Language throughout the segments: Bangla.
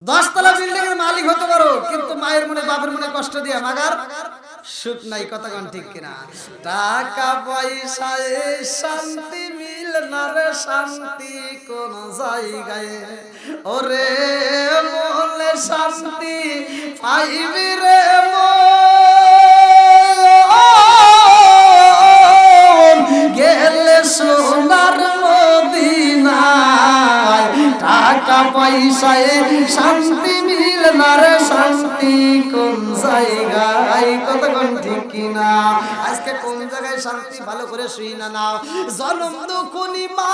10 তলা বিল্ডিং এর মালিক হতে পারো, কিন্তু মায়ের মনে বাপের মনে কষ্ট দিয়া মাগার সুখ নাই। কথা কোন ঠিক কিনা? টাকা পয়সায় শান্তি মিল না রে, শান্তি কোন জায়গায়? ওরে মনে শান্তি পাইবি রে মন, গেলে সোনার মদিনায়। টাকা পয়সায় শান্তি মিল না রে, শান্তি কোন জায়গায়? কতক্ষণ ঠিক কিনা? আজকে কোন জায়গায় শান্তি ভালো করে শুই না নাও। জনম দুঃখনি মা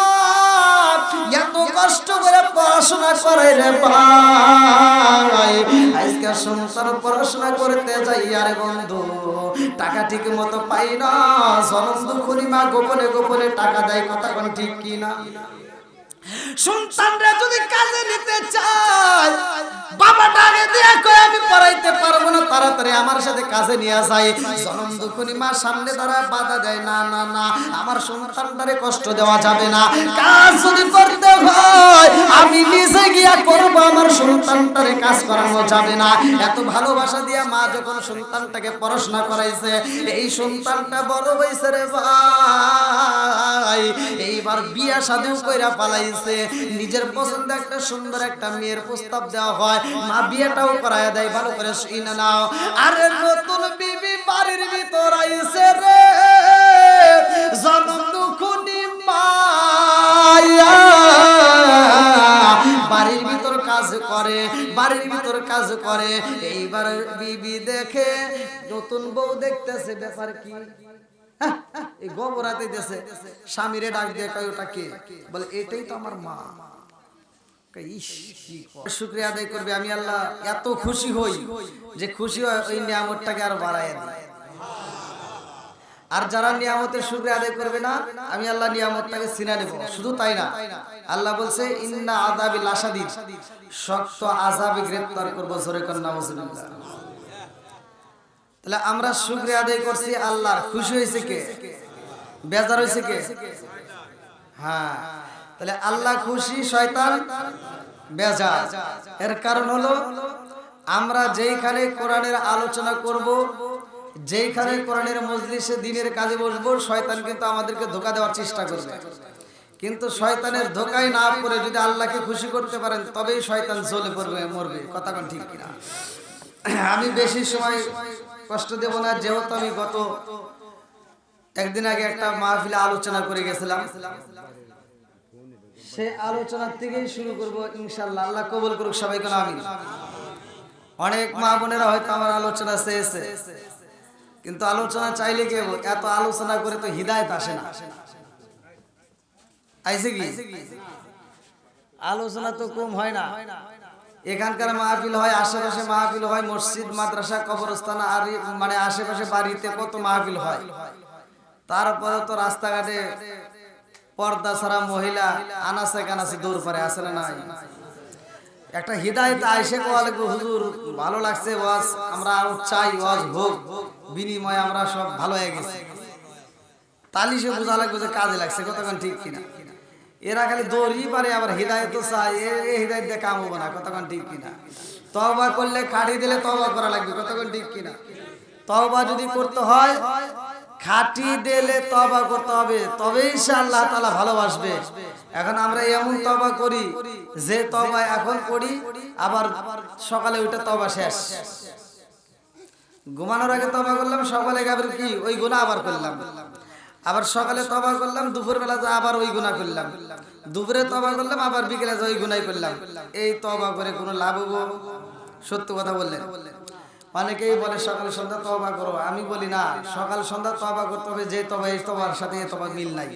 এত কষ্ট করে পড়াশোনা করে রে ভাই, আজকে সন্তান পড়াশোনা করতে যাই আর বন্ধু টাকা ঠিক মতো পাই না। জনম দুঃখনি মা গোপনে গোপনে টাকা দেয়। কতক্ষণ ঠিক কিনা? সন্তানরা যদি কাজে নিতে চায়, বাবাটা আগে দিয়ে কই আমি পড়াইতে পারবো না, তাড়াতাড়ি আমার সাথে কাজে নিয়ে যায়। জনম দুঃখনি মা সামনে দাঁড়ায় বাধা দেয়, না না না, আমার সন্তানটারে কষ্ট দেওয়া যাবে না। কাজ যদি করতে হয় আমি নিজে গিয়া করবো, আমার সন্তানটারে কাজ করানো যাবে না। এত ভালোবাসা দিয়া মা যখন সন্তানটাকে পড়াশোনা করাইছে, এই সন্তানটা বড় হইছে রে ভাই, এইবার বিয়া শাদিও কইরা পালাইছে। নিজের পছন্দ একটা সুন্দর একটা মেয়ের প্রস্তাব দেওয়া হয়, মা বিয়েটাও করায় দেয়। ভালো করে শুনে নাও। আরে নতুন বিবি বাড়ির ভিতর আইছে রে, জনম দুঃখনি মায়া বাড়ির ভিতর কাজ করে, বাড়ির ভিতর কাজ করে। এইবার বিবি দেখে, নতুন বউ দেখতেছে, ব্যাপার কি? এই গোবরাতে দেশে স্বামীরে ডাক দিয়ে কয় ওটা কে? বলে এটাই তো আমার মা। শুকরিয়া আদায় করবে। আমি আল্লাহ এত খুশি হই যে খুশি হয় ওই নিয়ামতটাকে আরো বাড়াইয়া দিই। আর যারা নিয়ামতের শুকরিয়া আদায় করবে না, আমি আল্লাহ নিয়ামতটাকে ছিনা নেব। শুধু তাই না, আল্লাহ বলছে ইন্না আযাবি লাশাদীদ, শক্ত আযাবে গ্রেফতার করব। জোরে কর নাউযুবিল্লাহ। তাহলে আমরা শুকরিয়া আদায় করছি আল্লাহর, খুশি হয়েছে কে? বেজার হয়েছে কে? হ্যাঁ, তাহলে আল্লাহ খুশি, শয়তান বেজার। এর কারণ হলো আমরা যেইখানে কোরআনের আলোচনা করব, যেইখানে কোরআনের মজলিসে দিনের কাজে বসবো, শয়তান কিন্তু আমাদেরকে ধোঁকা দেওয়ার চেষ্টা করবে। কিন্তু শয়তানের ধোঁকায় না পড়ে যদি আল্লাহকে খুশি করতে পারেন, তবেই শয়তান জ্বলে পড়বে, মরবে। কথা কোন ঠিক কিনা? আমি বেশি সময় কষ্ট দেব না, যেহেতু আমি গত একদিন আগে একটা মাহফিলে আলোচনা করে গেছিলাম। সেই আলোচনার থেকেই শুরু করব ইনশাআল্লাহ। আল্লাহ কবুল করুক সবাইকে আমিন। অনেক মা বোনেরা হয়তো আমার আলোচনা চেয়েছে, কিন্তু আলোচনা চাইলে কি এত আলোচনা করে তো হিদায়াত আসে না। আইছে কি? আলোচনা তো কম হয় না। এখানকার মাহফিল হয়, আশেপাশে মাহফিল হয়, মসজিদ মাদ্রাসা কবরস্থান আর মানে আশেপাশে বাড়িতে কত মাহফিল হয়। তারপরে তো রাস্তাঘাটে পর্দা ছাড়া মহিলা আনাসে কানাসে দৌড় পারে, আসে না নাই? একটা হিদায়াত আইসে কোয়ালে হুজুর ভালো লাগছে ওয়াজ, আমরা আরো চাই ওয়াজ হোক, বিনিময়ে আমরা সব ভালো হয়ে গেছি। তালিশে বোঝা লাগবে যে কাজে লাগছে। কতক্ষণ ঠিক কিনা? এরা খালি দৌড়ই পারে, আবার হিদায়াত চাই, এই হিদায়াত দিয়ে কাম হবে না। কতক্ষণ ঠিক কিনা? তওবা করলে খাটি দিলে তওবা করা লাগবে। কতক্ষণ ঠিক কিনা? তওবা যদি করতে হয় খাটি দিলে তওবা করতে হবে, তবেই ইনশাআল্লাহ তাআলা ভালোবাসবে। এখন আমরা এমন তওবা করি যে তওবা এখন করি, আবার সকালে উঠে তওবা শেষ। ঘুমানোর আগে তওবা করলাম, সকালে আবার কি ওই গুনাহ আবার করলাম। আবার সকালে তওবা করলাম, দুপুর বেলা যা আবার ওই গুনাহ করলাম। দুপুরে তওবা করলাম, আবার বিকেলে যা ওই গুনাহ করলাম। এই তওবা করে কোনো লাভ হবে? সত্য কথা বললেন। অনেকেই বলে সকাল সন্ধ্যা তওবা করো, আমি বলি না, সকাল সন্ধ্যা তওবা করতে হবে যে তওবা, এই তওবার সাথে এই তওবা মিল নাই।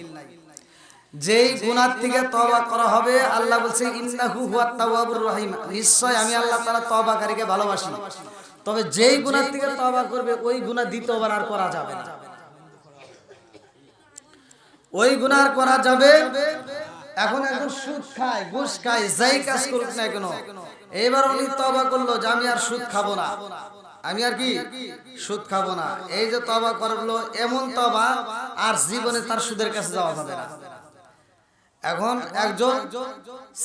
যেই গুনাহ থেকে তওবা করা হবে, আল্লাহ বলছে ইন্নাহু হুয়াত তাওয়াবুর রহিম, নিশ্চয় আমি আল্লাহ তাআলা তওবাকারীকে ভালোবাসি। তবে যেই গুনাহ থেকে তওবা করবে ওই গুনাহ দ্বিতীয়বার আর করা যাবে না। ওই গুনাহ আর করা যাবে। এখন একজন সুদ খায়, ঘুষ খায়, যাই কাজ করুক না কেন, এবার উনি তওবা করলো যে আমি আর সুদ খাবো না, আমি আর কি সুদ খাবো না। এই যে তওবা করলো, এমন তওবা আর জীবনে তার সুদের কাছে যাওয়া যাবে না। এখন একজন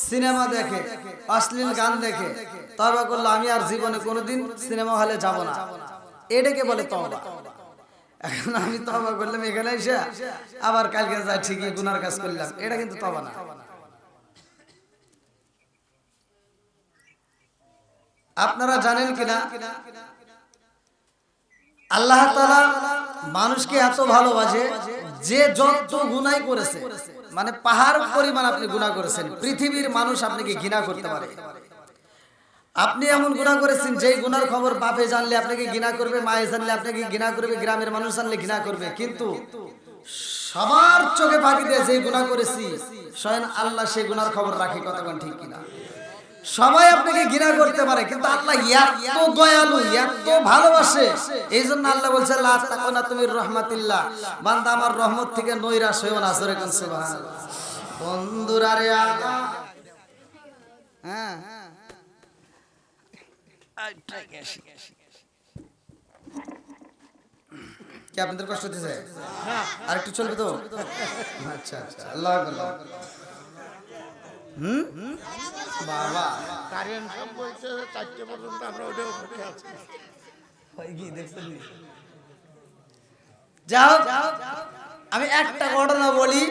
সিনেমা দেখে, অশ্লীল গান দেখে, তওবা করলো আমি আর জীবনে কোনোদিন সিনেমা হলে যাব না, এটাকে বলে তওবা। এখন আমি তওবা করলাম এখানে এসে, আবার কালকে যাই ঠিকই গুনার কাজ করলাম, এটা কিন্তু তওবা না। আপনারা জানেন কিনা আল্লাহ তাআলা মানুষকে এত ভালোবাসে যে যত গুনাহ করেছে, মানে পাহাড় পরিমাণ আপনি গুনাহ করেছেন, পৃথিবীর মানুষ আপনাকে ঘৃণা করতে পারে। আপনি এমন গুনাহ করেছেন যেই গুনার খবর বাপে জানলে আপনাকে ঘৃণা করবে, মায়ে জানলে আপনাকে ঘৃণা করবে, গ্রামের মানুষ জানলে ঘৃণা করবে, কিন্তু সবার চোখে ফাঁকি দিয়ে যেই গুনাহ করেছি স্বয়ং আল্লাহ সেই গুনার খবর রাখে। কতক্ষণ ঠিক কিনা? সবাই আপনাকে ঘৃণা করতে পারে, কিন্তু আল্লাহ এত দয়ালু, এত ভালোবাসে, এই জন্য আল্লাহ বলছে লা তাকুনাতু মির রাহমাতিল্লাহ, বান্দা আমার রহমত থেকে নৈরাশ হইও না। জোরে কোন সুবহানাল্লাহ। বন্ধুরা রে, হ্যাঁ কি আপনাদের কষ্ট হচ্ছে? আর একটু চলবে তো? আচ্ছা আচ্ছা, আল্লাহ আল্লাহ। বাবা কারেন্ট সব বলছে 4টে পর্যন্ত, আমরা ওইটাও অপেক্ষা আছি। যাও, আমি একটা ঘটনা বলি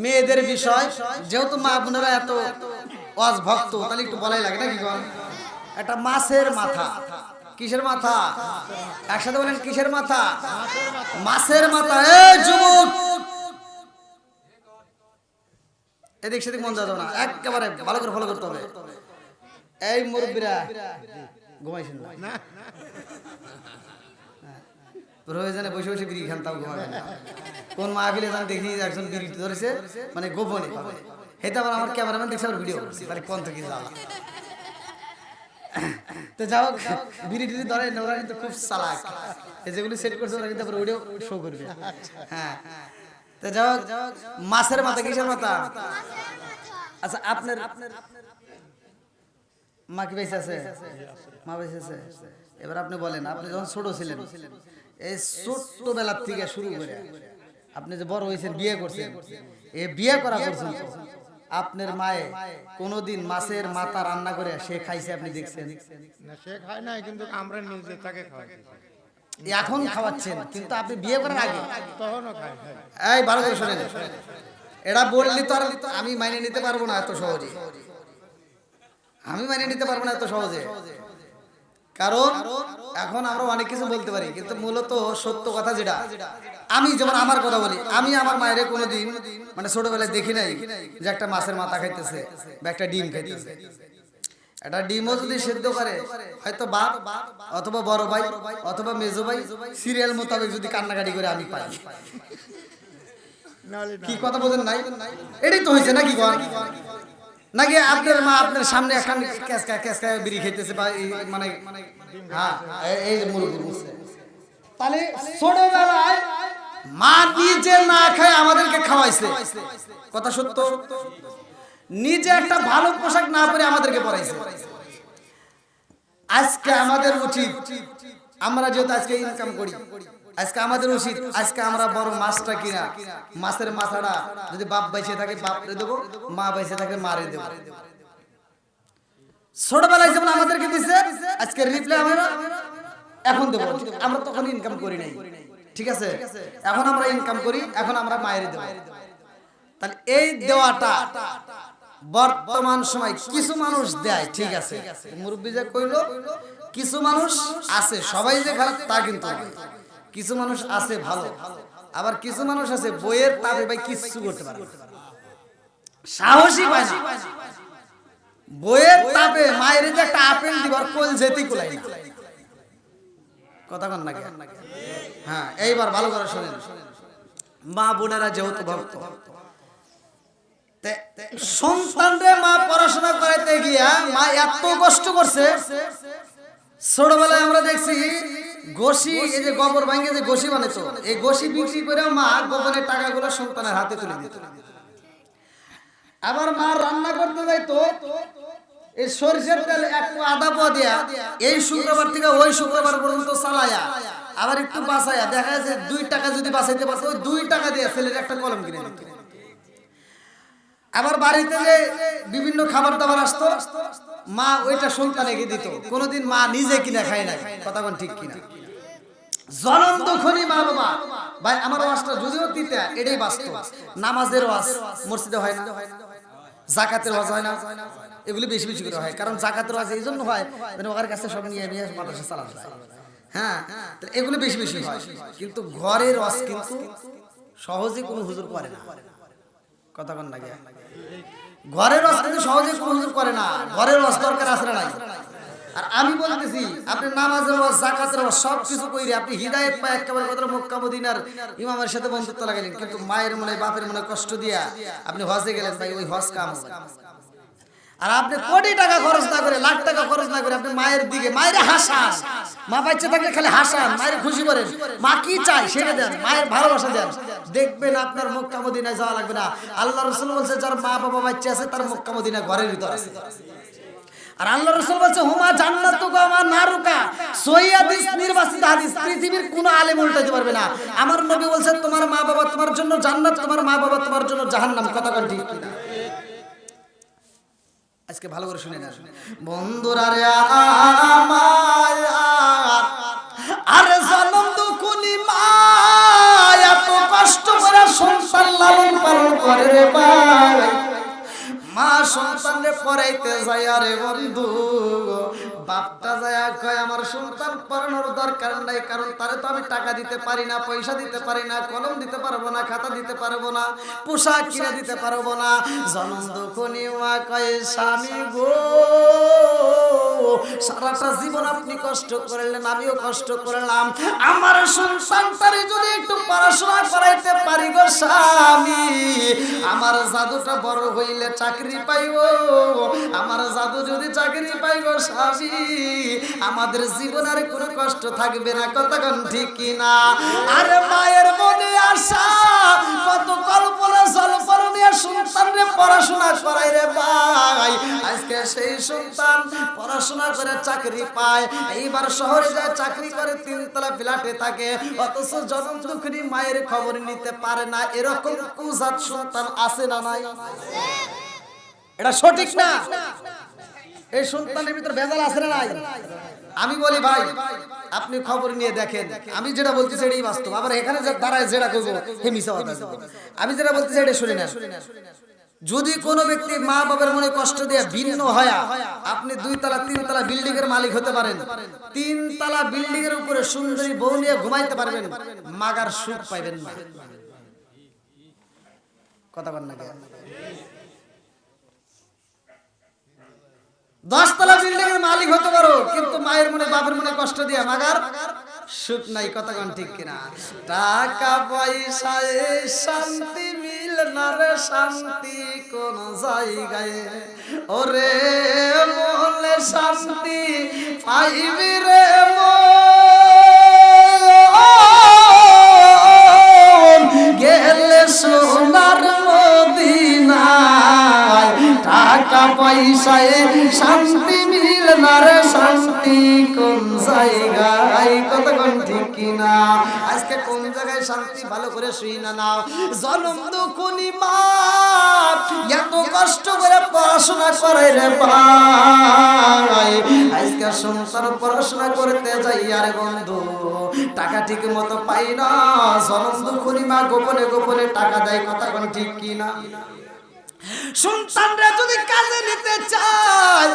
মেয়েদের বিষয়, যেহেতু মা বোনেরা এত ওয়াজ ভক্ত, তাহলে একটু বলাই লাগে নাকি? একটা মাছের মাথা। কিসের মাথা? একসাথে বলেন, কিসের মাথা? মাছের মাথা। এই যুবক, এদিক সেদিক মন যাবে না, একেবারে ভালো করে ফলো করতে হবে। এই মুরব্বীরা ঘুমাইছেন না? প্রয়োজনে বসে বসে বিড়ি খান, তাও ঘুমাবেন না। কোন মাহফিলে যান দেখি একজন বিড়ি ধরেছে, মানে গোপনে, হেতে আবার আমার ক্যামেরাম্যান দেখছে আবার ভিডিও করছে, তাহলে কোন থেকে যাওয়া। তো যাও, বিড়ি টিড়ি ধরে ওরা কিন্তু খুব চালাক, যেগুলি সেট করছে ওরা কিন্তু আবার ভিডিও শো করবে। হ্যাঁ, তো যাও, মাছের মাথা। কিসের মাথা? আচ্ছা, আপনার মা কি বেঁচে আছে? মা বেঁচে আছে। এবার আপনি বলেন, আপনি যখন ছোট ছিলেন, এই ছোট্টবেলার থেকে শুরু করে আপনি যে বড় হয়েছেন, বিয়ে করছেন, এই বিয়ে করা পর্যন্ত আপনার মায়ে কোনোদিন মাছের মাথা রান্না করে সে খাইছে আপনি দেখছেন? না, সে খায় না, কিন্তু আমরা নিজে তাকে খাওয়াই। এখন খাওয়াচ্ছেন, কিন্তু আপনি বিয়ে করার আগে তখনও খায়। এই ভালো করে শোনেন, এটা বললি তো আর আমি মাইনে নিতে পারবো না এত সহজে। আমি মাইনে নিতে পারবো না এত সহজে, কারণ এখন আমরা অনেক কিছু বলতে পারি, কিন্তু মূলত সত্য কথা যেটা, আমি যেমন আমার কথা বলি, আমি আমার মায়ের কোনোদিন মানে ছোটবেলায় দেখি নাই যে একটা মাছের মাথা খাইতেছে বা একটা ডিম খাইতেছে। একটা ডিমও যদি সেদ্ধ করে, হয়তো বাপ অথবা বড় ভাই অথবা মেজো ভাই সিরিয়াল মোতাবেক যদি কান্নাকাটি করে আমি পাই। কি কথা বলেন নাই? এটাই তো হয়েছে নাকি? নাকি আপনার মা আপনার সামনে এখন ক্যাসকা ক্যাসকা বিড়ি খেতেছে, বা মানে হ্যাঁ এই মুরগি। তাহলে ছোটবেলায় মা নিজে না খায় আমাদেরকে খাওয়াইছে, কথা সত্য। নিজে একটা ভালো পোশাক না পরে আমাদেরকে পরাইছে। আজকে আমাদের উচিত, আমরা যেহেতু আজকে ইনকাম করি, আজকে আমাদের উচিত আজকে আমরা বড় মাছটা কিনা, মাছের মাথাটা যদি বাপ বাইসে থাকে বাপরে দেবো, মা বাইসে থাকে মারে দেবো। ছোটবেলায় যেমন আমাদেরকে দিছে, আজকে রিপ্লাই আমরা এখন দেবো। আমরা তখন ইনকাম করি নাই, ঠিক আছে? এখন আমরা ইনকাম করি, এখন আমরা মায়ের দেবো। তাহলে এই দেওয়াটা বর্তমান সময় কিছু মানুষ দেয়, ঠিক আছে, মুরব্বী যে কইলো কিছু মানুষ আছে, সবাই যে খারাপ তা কিন্তু নয়। কিছু মানুষ আছে ভালো, আবার কিছু মানুষ আছে বইয়ের তাপে ভাই কিছু করতে পারে, সাহসী পায় না। বইয়ের তাপে মায়ের যে একটা আপেল দিবার কোল যেতেই কোলাই না, কথা কন নাকি? হ্যাঁ, এইবার ভালো করে শোনেন, মা বোনেরা যেহেতু ভক্ত, সন্তানরে মা পড়াশোনা করাইতে গিয়া মা এত কষ্ট করছে। ছোটবেলায় আমরা দেখছি গোশি, এই যে গোবর ভাঙে যে গোশি বানাইতো, এই গোশি বিক্রি করে মা গোবরের টাকাগুলো সন্তানের হাতে তুলে দিত। আবার মা রান্না করতে যাইতো, এই সরিষার তেল একটু আদা পোয়া দিয়া এই শুক্রবার থেকে ওই শুক্রবার পর্যন্ত চালায়া আবার একটু বাঁচায়া, দেখা যাচ্ছে 2 টাকা যদি বাঁচাইতে পারতো, ওই 2 টাকা দিয়ে ছেলের একটা কলম কিনে দিত। আবার বাড়িতে যে বিভিন্ন খাবার দাবার আসতো মা ওইটা সন্তানকে দিত, কোনোদিন মা নিজে কিনে খায় না। কথা কোন ঠিক কিনা? জনম দুঃখনি মা বাবা। ভাই আমার ওয়াজটা যদিও দিতে এটাই বাস্তব। নামাজের ওয়াজ মসজিদে হয় না, যাকাতের ওয়াজ হয় না, এগুলি বেশি বেশি করে হয়। কারণ যাকাতের ওয়াজ এই জন্য হয় মানে ওর কাছে সব নিয়ে নিয়ে মাদ্রাসা চালানো যায়। হ্যাঁ, এগুলো বেশি বেশি হয়। কিন্তু ঘরের ওয়াজ কিন্তু সহজে কোনো হুজুর করে না। কথা কোন লাগে? ঘরের ওয়াজ কিন্তু সহজে কোনো হুজুর করে না। ঘরের ওয়াজ দরকার আছে না নাই? আর আমি বলতেছি আপনি নামাজের ওয়াজ, যাকাতের ওয়াজ সব কিছু কইরে আপনি হিদায়াত পায় একেবারে কথা মক্কা মদিনার ইমামের সাথে বন্ধুত্ব লাগাইলেন, কিন্তু মায়ের মনে বাপের মনে কষ্ট দিয়া আপনি হজে গেলেন, ভাই ওই হজ কাম। আর আপনি কোটি টাকা খরচ না করে, লাখ টাকা খরচ না করে আপনি মায়ের দিকে, মায়ের হাসান, মা বাচ্চা থাকলে খালি হাসান, মায়ের খুশি করেন, মা কি চায় সেটা দেন, মায়ের ভালোবাসা দেন, দেখবেন আপনার মক্কা মদিনায় যাওয়া লাগবে না। আল্লাহ রাসূল বলছে যার মা বাবা বাচ্চা আছে তার মক্কা মদিনা ঘরের ভিতর আছে। আর আল্লাহ রাসূল বলছে হুমা জান্নাতুকা ওয়া নারুকা, সহিহ হাদিস, নির্বাচিত হাদিস, পৃথিবীর কোন আলেম উল্টাতে পারবে না। আমার নবী বলছে তোমার মা বাবা তোমার জন্য জান্নাত, তোমার মা বাবা তোমার জন্য জাহান্নাম। কথা কোন ঠিক কিনা? আজকে ভালো করে শুনে না বন্ধুরা রে আমার, আরে জনম দুঃখনি মা এত কষ্ট করে সন্তান লালন পালন করে রে ভাই। মা সন্তানরে পড়াইতে যায়, আরে বন্ধু বাপটা যায় কয় আমার সন্তান পড়ানোর দরকার নাই, কারণ তারে তো আমি টাকা দিতে পারি না, পয়সা দিতে পারি না, কলম দিতে পারবো না, খাতা দিতে পারবো না, পোশাক কিনে দিতে পারবো না। জনম দুঃখনি মা কয় স্বামী গো সারাটা জীবন আপনি কষ্ট করলেন, আমিও কষ্ট করলাম, আমার সন্তানটারে যদি একটু পড়াশোনা করাইতে পারি গো স্বামী, আমার জাদুটা বড় হইলে চাকরি পাইব, আমার জাদু যদি চাকরি পাইব স্বামী আমাদের জীবন আর কোনো কষ্ট থাকবে না। কথা কোন ঠিক কিনা? আরে মায়ের মনে আশা কত কল্পনা জল্পনা নিয়ে সন্তানরে পড়াশোনা করাই রে ভাই। আজকে সেই সন্তান পড়াশোনা করে চাকরি পায়, এইবার শহরে যায় চাকরি করে, তিনতলা ফ্ল্যাটে থাকে, অথচ জনম দুঃখী মায়ের খবর নিতে পারে না। এরকম কুজাত সন্তান আছে না নাই? এটা সঠিক না? এই সন্তানের ভিতর ভেজাল আছে না নাই? আমি বলি ভাই আপনি খবর নিয়ে দেখেন, আমি যেটা বলতেছি এটাই বাস্তব। আবার এখানে যে দাঁড়ায় যেটা করবো হে মিছা কথা, আমি যেটা বলতেছি এটা শুনে না। যদি কোনো ব্যক্তি মা বাবার মনে কষ্ট দিয়ে ভিন্ন হয়, আপনি 2 তলা 3 তলা বিল্ডিং এর মালিক হতে পারেন, 3 তলা বিল্ডিং এর উপরে সুন্দরী বউ নিয়ে ঘুমাইতে পারবেন, মাগার সুখ পাইবেন না। কথা বল না? 10 তলা বিল্ডিং এর মালিক হতে পারো, কিন্তু মায়ের মনে বাবার মনে কষ্ট দিয়ে মাগার সুখ নাই। কথা কোন ঠিক কিনা? টাকা পয়সায় শান্তি মিল না রে, শান্তি কোন জায়গায়, ওরে মনে শান্তি পাইবি রে মন গেলে সোনার মদিনায়। টাকা পয়সায় শান্তি মিল না রে, শান্তি কোন জায়গায়। কথা কোন ঠিক কিনা? আজকে কোন জায়গায় শান্তি ভালো করে শুই না নাও। জনম দুঃখনি মা এত কষ্ট করে পড়াশোনা করে রে ভাই, আজকে সন্তান পড়াশোনা করতে যাই আরে বন্ধু টাকা ঠিক মতো পাই না। জনম দুঃখনি মা গোপনে গোপনে টাকা দেয়। কথা কোন ঠিক কিনা? সন্তানরা যদি কাজে নিতে চায়,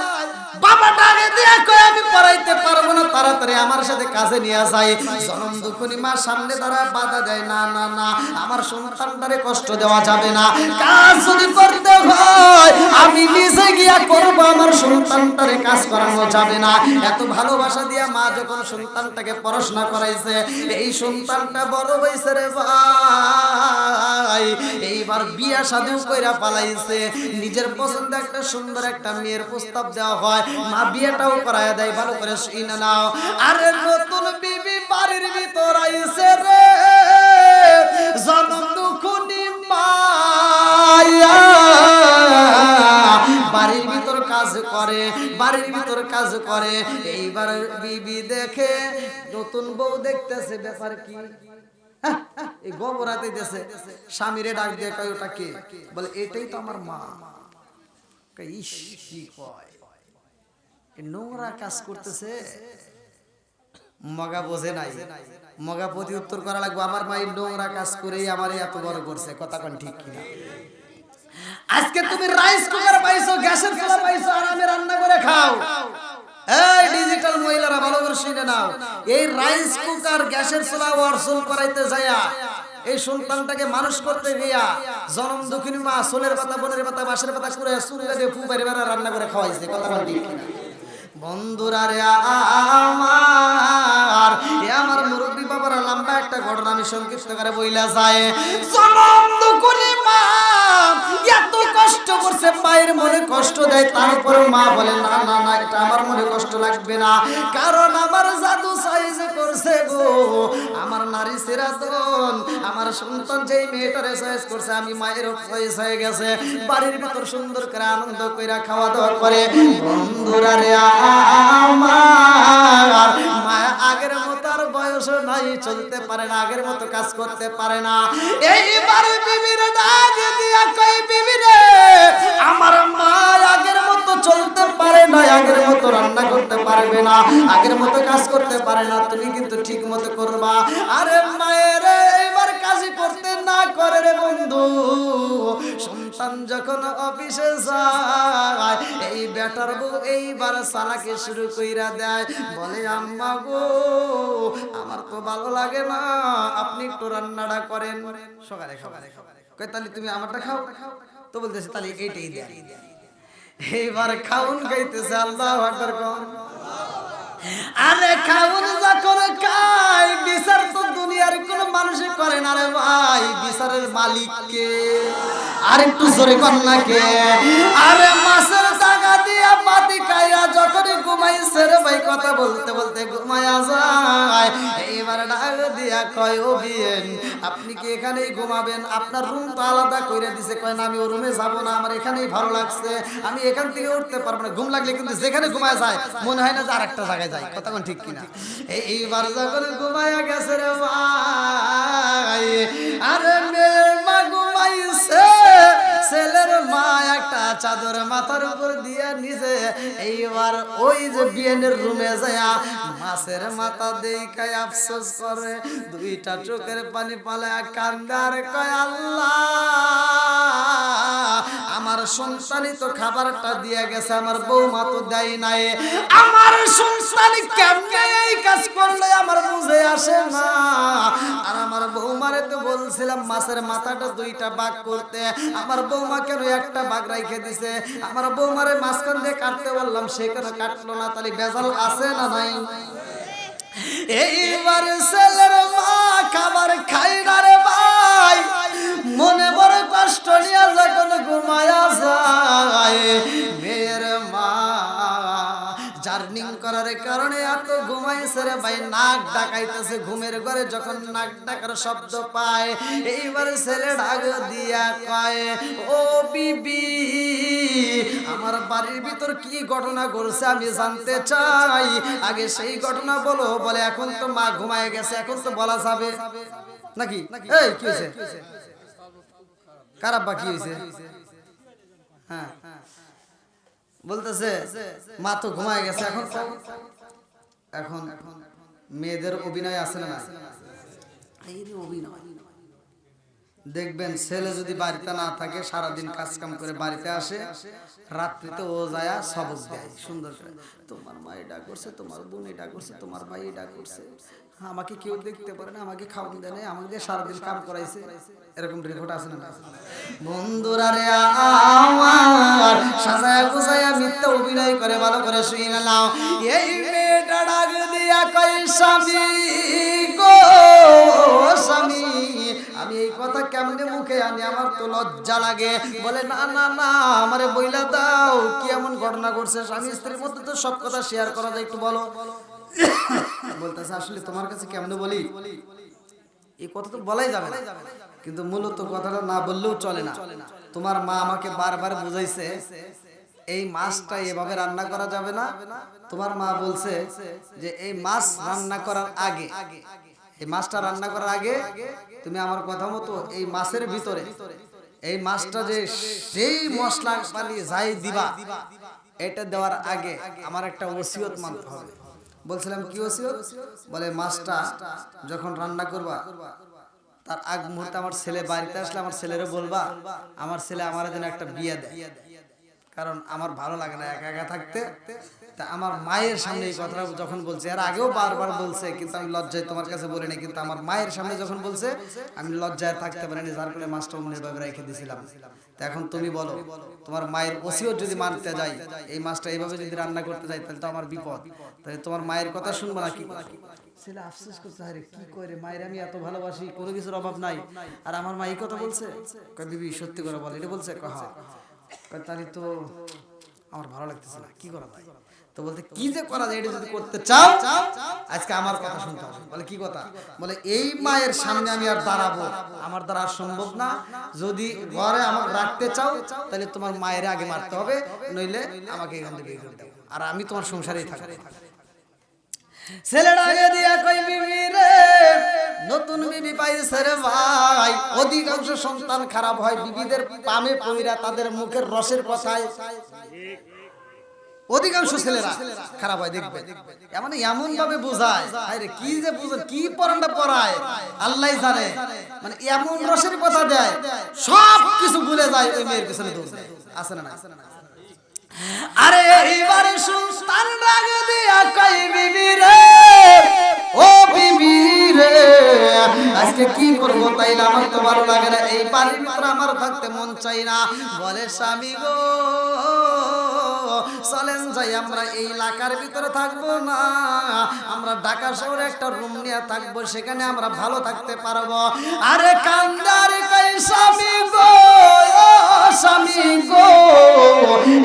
বাবাটা আগে দিয়ে কয় আমি পড়াইতে পারবো না, তাড়াতাড়ি আমার সাথে কাজে নিয়ে যায়। জনম দুঃখনি মা সামনে দাঁড়ায় বাধা দেয়, না না না আমার সন্তানটারে কষ্ট দেওয়া যাবে না, কাজ যদি করতে হয় আমি নিজে গিয়া করবো, আমার সন্তানটারে কাজ করানো যাবে না। এত ভালোবাসা দিয়া মা যখন সন্তানটাকে পড়াশোনা করাইছে, এই সন্তানটা বড় হয়েছে রে ভাই, এইবার বিয়া শাদিও কইরা পালাইছে। নিজের পছন্দ একটা সুন্দর একটা মেয়ের প্রস্তাব দেওয়া হয়, মা বিয়েটাও করায় দেয়। ভালো করে শুনে নাও। আরে নতুন বিবি বাড়ির ভিতর আইছে রে, জনম দুঃখনি মায়া বাড়ির ভিতর কাজ করে, বাড়ির ভিতর কাজ করে। এইবার বিবি দেখে নতুন বউ দেখতেছে, ব্যাপার কি এই গোবরাতে দেশে স্বামীরে ডাক দিয়ে কয় ওটা কে? বলে এটাই তো আমার মা। কয় ইস কি কয়, এই নোংরা কাজ করতেছে। মগা বোঝে নাই, মগা প্রতি উত্তর করা লাগবে, আমার মা এই নোংরা কাজ করেই আমার এত বড় করছে। কথা কোন ঠিক কিনা? আজকে তুমি রাইস কুকার পাইছো, গ্যাসের চুলা পাইছো, আরামে রান্না করে খাও। এই ডিজিটাল মহিলারা ভালো করে শুনে নাও, এই রাইস কুকার গ্যাসের চুলা ওয়ারসুল করাইতে যায়া, এই সন্তানটাকে মানুষ করতে গিয়া জনম দুঃখিনী মা সোলের পাতা, বনের পাতা, বাঁশের পাতা করে চুলা দিয়ে ফু বাইরে বেড়া রান্না করে খাওয়াইছে। কথা বল ঠিক কিনা? বন্ধুরা রে আমার, আমার মুরব্বী বাবারা লম্বা একটা ঘটনা আমি সংক্ষিপ্ত করে বইলা যায়। জনম দুঃখিনী মা এত কষ্ট করছে, মায়ের মনে কষ্ট দেয়, তারপরে মা বলে না না না, এটা আমার মনে কষ্ট লাগবে না, কারণ আমার জাদু সাইজ করছে গো, আমার নারী সিরাতন, আমার সন্তান যেই মেয়েটারে সাইজ করছে, আমি মায়ের সাইজ হয়ে গেছে। বাড়ির ভিতর সুন্দর করে আনন্দ কইরা খাওয়া দাওয়া করে। বন্ধুরা রে আমার, মায়া আগের মতো আর বয়স নাই, চলতে পারে না, আগের মতো কাজ করতে পারে না। এইবার বিবির ডাক দিয়া কই, বিবি রে আমার মা আগের মতো চলতে পারে না, আগের মতো রান্না করতে পারবে না, আগের মতো কাজ করতে পারে না, তুমি কিন্তু ঠিক মতো করবা। আরে মায়ের এবার কাজই করতে না করে রে বন্ধু, সন্তান যখন অফিসে যায়, এই বেটার বউ এইবার সালাকে শুরু কইরা দেয়, বলে আম্মা গো আমার তো ভালো লাগে না, আপনি একটু রান্নাটা করেন সকালে সকালে। কই তাহলে তুমি আমারটা খাও, তো বলতেছে তাহলে এইটাই দেয়। এইবার খাউন খাইতেছে, আল্লাহু আকবার কোন। আরে খাউন যখন খায়, বিচার তো দুনিয়ার কোন মানুষে করে না রে ভাই, বিচারের মালিক কে? আর একটু জোরে কর না কে? আরে মাছের টাকা দিয়া পাতি খাইয়া যখন ঘুমাইছে রে ভাই, কথা বলতে বলতে ঘুমায়া যায়। এইবার ডাক দিয়া কয়, ও বিয়েন আপনি কি এখানেই ঘুমাবেন? আপনার রুম তো আলাদা কইরা দিছে। কয় না আমি ও রুমে যাব না, আমার এখানেই ভালো লাগছে, আমি এখান থেকে উঠতে পারবো না। ঘুম লাগলে কিন্তু যেখানে ঘুমায় যায় মনে হয় না যে আরেকটা জায়গায় যায়। কথা কোন ঠিক কিনা? এইবার যখন ঘুমায়া গেছে রে ভাই, আরে মেয়ের মা ঘুমাইছে, ছেলের মা একটা চাদর মাথার উপর দিয়ে নিছে। এইবার ওই যে বিয়েনের রুমে যায় মাছের মাথা দেখায় আফসোস করে, দুইটা চোখের পানি পালায় কান্দার কয় আল্লাহ আমার সন্তানই তো খাবারটা দিয়ে গেছে, আমার বৌমা তো দেয় নাই, আমার সন্তান কেমনে এই কাজ করলে আমার বুঝে আসে না। আর আমার বৌমারে তো বলছিলাম মাছের মাথাটা দুইটা ভাগ করতে, আমার বৌমা কেন একটা ভাগ রাইখে দিছে? আমার বৌমারে মাঝখান দিয়ে কাটতে বললাম, সে কেন কাটলো না? তাহলে বেজাল আছে না নাই? এইবার ছেলের মা খাবার খাই না রে ভাই, মনে বড় কষ্ট নিয়ে যখন ঘুমায়া যায়, মেয়ের মা জার্নিং করার কারণে এত ঘুমাইছে রে ভাই, নাক ডাকাইতেছে ঘুমের ঘরে। যখন নাক ডাকার শব্দ পায়, এইবার ছেলে ডাক দিয়া কয়, ও বিবি আমার বাড়ির ভিতর কি ঘটনা ঘটছে আমি জানতে চাই, আগে সেই ঘটনা বলো। বলে এখন তো মা ঘুমায় গেছে, এখন তো বলা যাবে নাকি? এই কি হয়েছে? কারাব্বা কি হয়েছে? হ্যাঁ বলতেছে মা তো ঘুমায় গেছে, এখন এখন মেয়েদের অভিনয় আছে না? অভিনয় দেখবেন, ছেলে যদি বাড়িতে না থাকে, সারাদিন কাজ কাম করে বাড়িতে আসে, রাত্রিতে ও যায় সবক দেয় সুন্দর করে, তোমার মা এটা করছে, তোমার বোন এটা করছে, তোমার ভাই এটা করছে, আমাকে কেউ দেখতে পারে না, আমাকে খাওয়ান দেয় না, আমাকে সারাদিন কাম করাইছে। এরকম রিপোর্ট আছে না? বন্ধুরা রে আমার, সাজায়া গুছায়া মিথ্যা অভিনয় করে ভালো করে শুনে নাও। এই মেয়েটা ডাক দিয়া কই, স্বামী গো স্বামী, আমি এই কথা কেমনে মুখে আনি, আমার তো লজ্জা লাগে। বলে না না না, আমারে বইলা দাও কি এমন ঘটনা ঘটছে। স্বামী স্ত্রীর মধ্যে তো সব কথা শেয়ার করা যায়, একটু বলো। বলতেছে আসলে তোমার কাছে কেমনে বলি, এই কথা তো বলাই যাবে না, কিন্তু মূলত কথাটা না বললেও চলে না। তোমার মা আমাকে বারবার বুঝাইছে এই মাছটা এভাবে রান্না করা যাবে না। তোমার মা বলছে যে এই মাছ রান্না করার আগে এই মাছটা রান্না করার আগে তুমি আমার কথা মতো এই মাছের ভিতরে এই মাছটা যে সেই মশলা পানি যাই দিবা, এটা দেওয়ার আগে আমার একটা ওসিয়ত মানতে হবে। বলছিলাম কি ওসিয়ত? বলে মাছটা যখন রান্না করবা তার আগ মুহূর্তে আমার ছেলে বাড়িতে আসলে আমার ছেলেরও বলবা আমার ছেলে আমার জন্য একটা বিয়ে দেয়, কারণ আমার ভালো লাগে না একা একা থাকতে। তা আমার মায়ের সামনে এই কথাটা যখন বলছে, এর আগেও বারবার বলছে কিন্তু আমি লজ্জায় তোমার কাছে বলিনি, কিন্তু আমার মায়ের সামনে যখন বলছে আমি লজ্জায় থাকতে পারিনি, যার ফলে মাছটা অন্যভাবে রেখে দিয়েছিলাম। তা এখন তুমি বলো, তোমার মায়ের ওসিয়ত যদি মানতে যাই, এই মাছটা এইভাবে যদি রান্না করতে যাই, তাহলে তো আমার বিপদ। তাহলে তোমার মায়ের কথা শুনবো না কি? ছেলে আফসোস করছে, আরে কি করে মায়ের আমি এত ভালোবাসি, কোনো কিছুর অভাব নাই, আর আমার মা এই কথা বলছে। কয় বিবি সত্যি করে বল, এটা বলছে? হ্যাঁ। তাহলে তো আমার ভালো লাগতেছে না, কি করা যায়? তো বলতে কি যে করা যায়, এটা যদি করতে চাও আজকে আমার কথা শুনতে হবে। বলে কি কথা? বলে এই মায়ের সামনে আমি আর দাঁড়াবো, আমার দ্বারা আর সম্ভব না। যদি ঘরে আমাকে রাখতে চাও তাহলে তোমার মায়ের আগে মারতে হবে, নইলে আমাকে এখান থেকে বের করে দাও, আর আমি তোমার সংসারেই থাকবো। ছেলেটা আগে দিয়া কই বিবি রে, নতুন বিবি পাইছে রে ভাই। অধিকাংশ সন্তান খারাপ হয় বিবিদের পামে পইরা তাদের মুখের রসের কথায়, অধিকাংশ ছেলেরা খারাপ হয়। দেখবে এমন এমন ভাবে বোঝায়, আরে কি যে বুঝায়, কি পরানটা পড়ায় আল্লাহই জানে, মানে এমন রসের কথা দেয় সব কিছু ভুলে যায়, ওই মেয়ের পিছনে দৌড় দেয়। আছে না না? আরে এইবারে সুলতান রাগ দিয়া কই বিবি রে, ও বিবি রে আজকে কি করব, তাইলে আমার তো ভালো লাগে না, এই বাড়ির ভিতরে আমার থাকতে মন চাই না। বলে স্বামী গো চলেন যাই, আমরা এই এলাকার ভিতরে থাকবো না, আমরা ঢাকা শহরে একটা রুম নিয়ে থাকবো, সেখানে আমরা ভালো থাকতে পারবো। আরে কান্দার কই স্বামী গো, স্বামী গো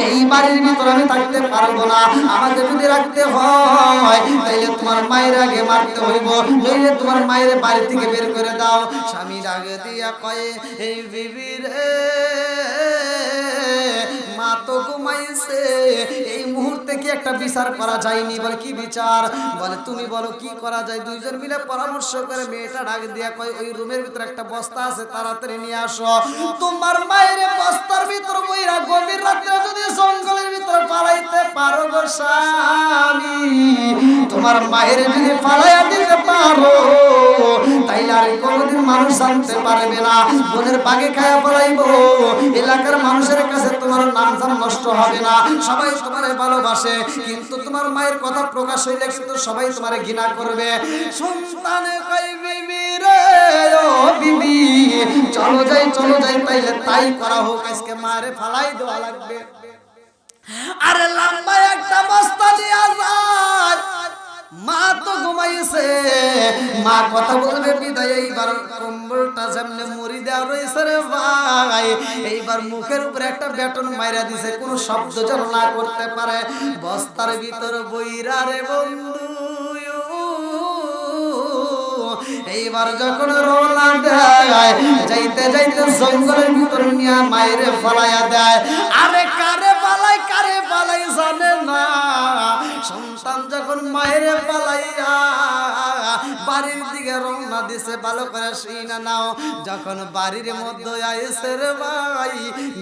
এই বাড়ির ভিতরে আমি থাকতে পারবো না, আমাকে যদি রাখতে হয় তাইলে তোমার মায়ের আগে মারতে হইব, নইলে তোমার মায়ের বাড়ি থেকে বের করে দাও। স্বামী আগে দিয়া কয়ে এই বিবি রে, মা তো ঘুমাইছে, এই মুহূর্তে কি একটা বিচার করা যায়নি? বলে কি বিচার? বলে তুমি বলো কি করা যায়। দুইজন মিলে পরামর্শ করে মেয়েটা ডাক দিয়া কয় ওই রুমের ভিতরে একটা বস্তা আছে, তাড়াতাড়ি নিয়ে আসো। তোমার মায়ের বস্তার ভিতর বইরা গভীর রাতে যদি জঙ্গলের ভিতরে পালাইতে পারো গো স্বামী, তোমার মায়ের যদি পালাইয়া দিতে পারো তাইলে আর কোনোদিন মানুষ জানতে পারবে না, বোনের বাগে খায়া পালাইবো, এলাকার মানুষের কাছে তোমার নাম নষ্ট হবে না, সবাই তোমারে ভালোবাসে, কিন্তু তোমার মায়ের কথা প্রকাশ হইলে কিন্তু সবাই তোমারে ঘৃণা করবে। সন্তানে কই বিবি রে, ও বিবি চলো যাই, চলো যাই, তাইলে তাই করা হোক, আজকে মারে ফালাই দেওয়া লাগবে। আরে লম্বা একটা বস্তা দিয়া যায়, মা তো ঘুমাইছে, মা কথা বলবে বিদায়, এইবার কম্বলটা সামনে মুড়ি দেওয়া রয়েছে রে ভাই, এইবার মুখের উপরে একটা বেটন মাইরা দিছে, কোনো শব্দ যেন না করতে পারে। বস্তার ভিতর বইরা রে বন্ধু, এইবার যখন রওনা দেয়, যাইতে যাইতে জঙ্গলের ভিতর নিয়ে মায়েরে ফালাইয়া দেয়। আরে কারে পালাই জানে না, সন্তান যখন মায়েরে পালাইয়া বাড়ির দিকে রওনা দিছে, ভালো করে শুইনা নাও, যখন বাড়ির মধ্যে আইছে রে ভাই,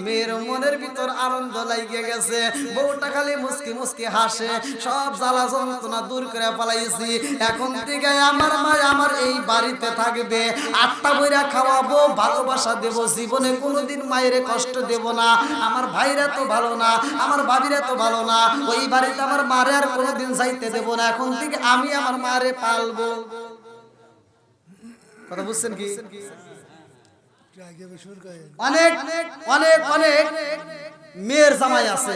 মেয়ের মনের ভিতর আনন্দ লাগে গেছে, বউটা খালি মুস্কি মুস্কি হাসে, সব জ্বালা যন্ত্রণা দূর করে পালাইছি, এখন থেকে আমার মা আমার এই বাড়িতে থাকবে, আটটা বইরা খাওয়াবো, ভালোবাসা দেব, জীবনে কোনোদিন মায়ের কষ্ট দেব না, আমার ভাইরা তো ভালো না, আমার ভাবিরা তো ভালো না, ওই বাড়িতে আমার মারে আর কোনোদিন যাইতে দেব না, এখন থেকে আমি আমার মারে পালবো। কথা বুঝছেন কি? অনেক অনেক অনেক মেয়ের জামাই আছে,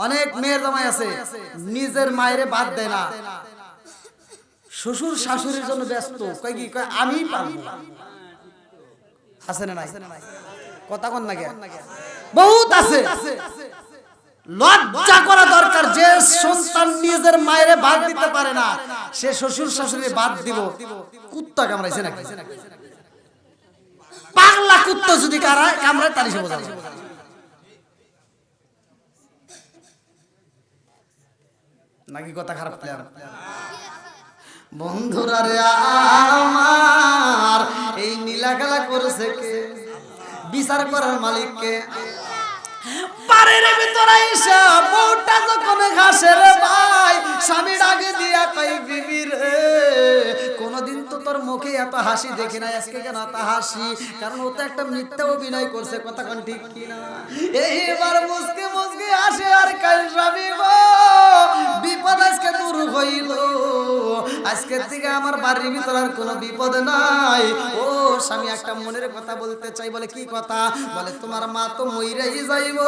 অনেক মেয়ের জামাই আছে নিজের মায়েরে বাদ দেয় না, শ্বশুর শাশুড়ির জন্য ব্যস্ত, কয় কি কয় আমি পারবো। আছে না নাই? কথা কোন না, বহুত আছে। লজ্জা করা দরকার, যে সন্তান নিজের মায়েরে বাদ দিতে পারে না সে শ্বশুর শাশুড়ি বাদ দিব। কুত্তা কামড়াইছে নাকি? পাগলা কুত্তা যদি কামড়ায় তাহলে সে বোঝাবে। নাকি কথা খারাপ? বন্ধুরা রে আমার, এই নীলা খেলা করেছে কে? বিচার করার মালিক কে? বাড়ির ভিতরে এসে বউটা যখন ঘাসে রে ভাই, স্বামীর আগে দিয়া কই বিবি রে, কোনদিন তো তোর মুখে এত হাসি দেখি না, আজকে কেন এত হাসি? কারণ ও তো একটা মিথ্যা অভিনয় করছে, কথা কোন ঠিক কিনা? এইবার মুসকে মুসকে আসে আর কাল স্বামী গো, বিপদ আজকে দূর হইল, আজকের থেকে আমার বাড়ির ভিতর আর কোনো বিপদ নাই। ও স্বামী, একটা মনের কথা বলতে চাই। বলে কি কথা? বলে তোমার মা তো মইরাই যাইব,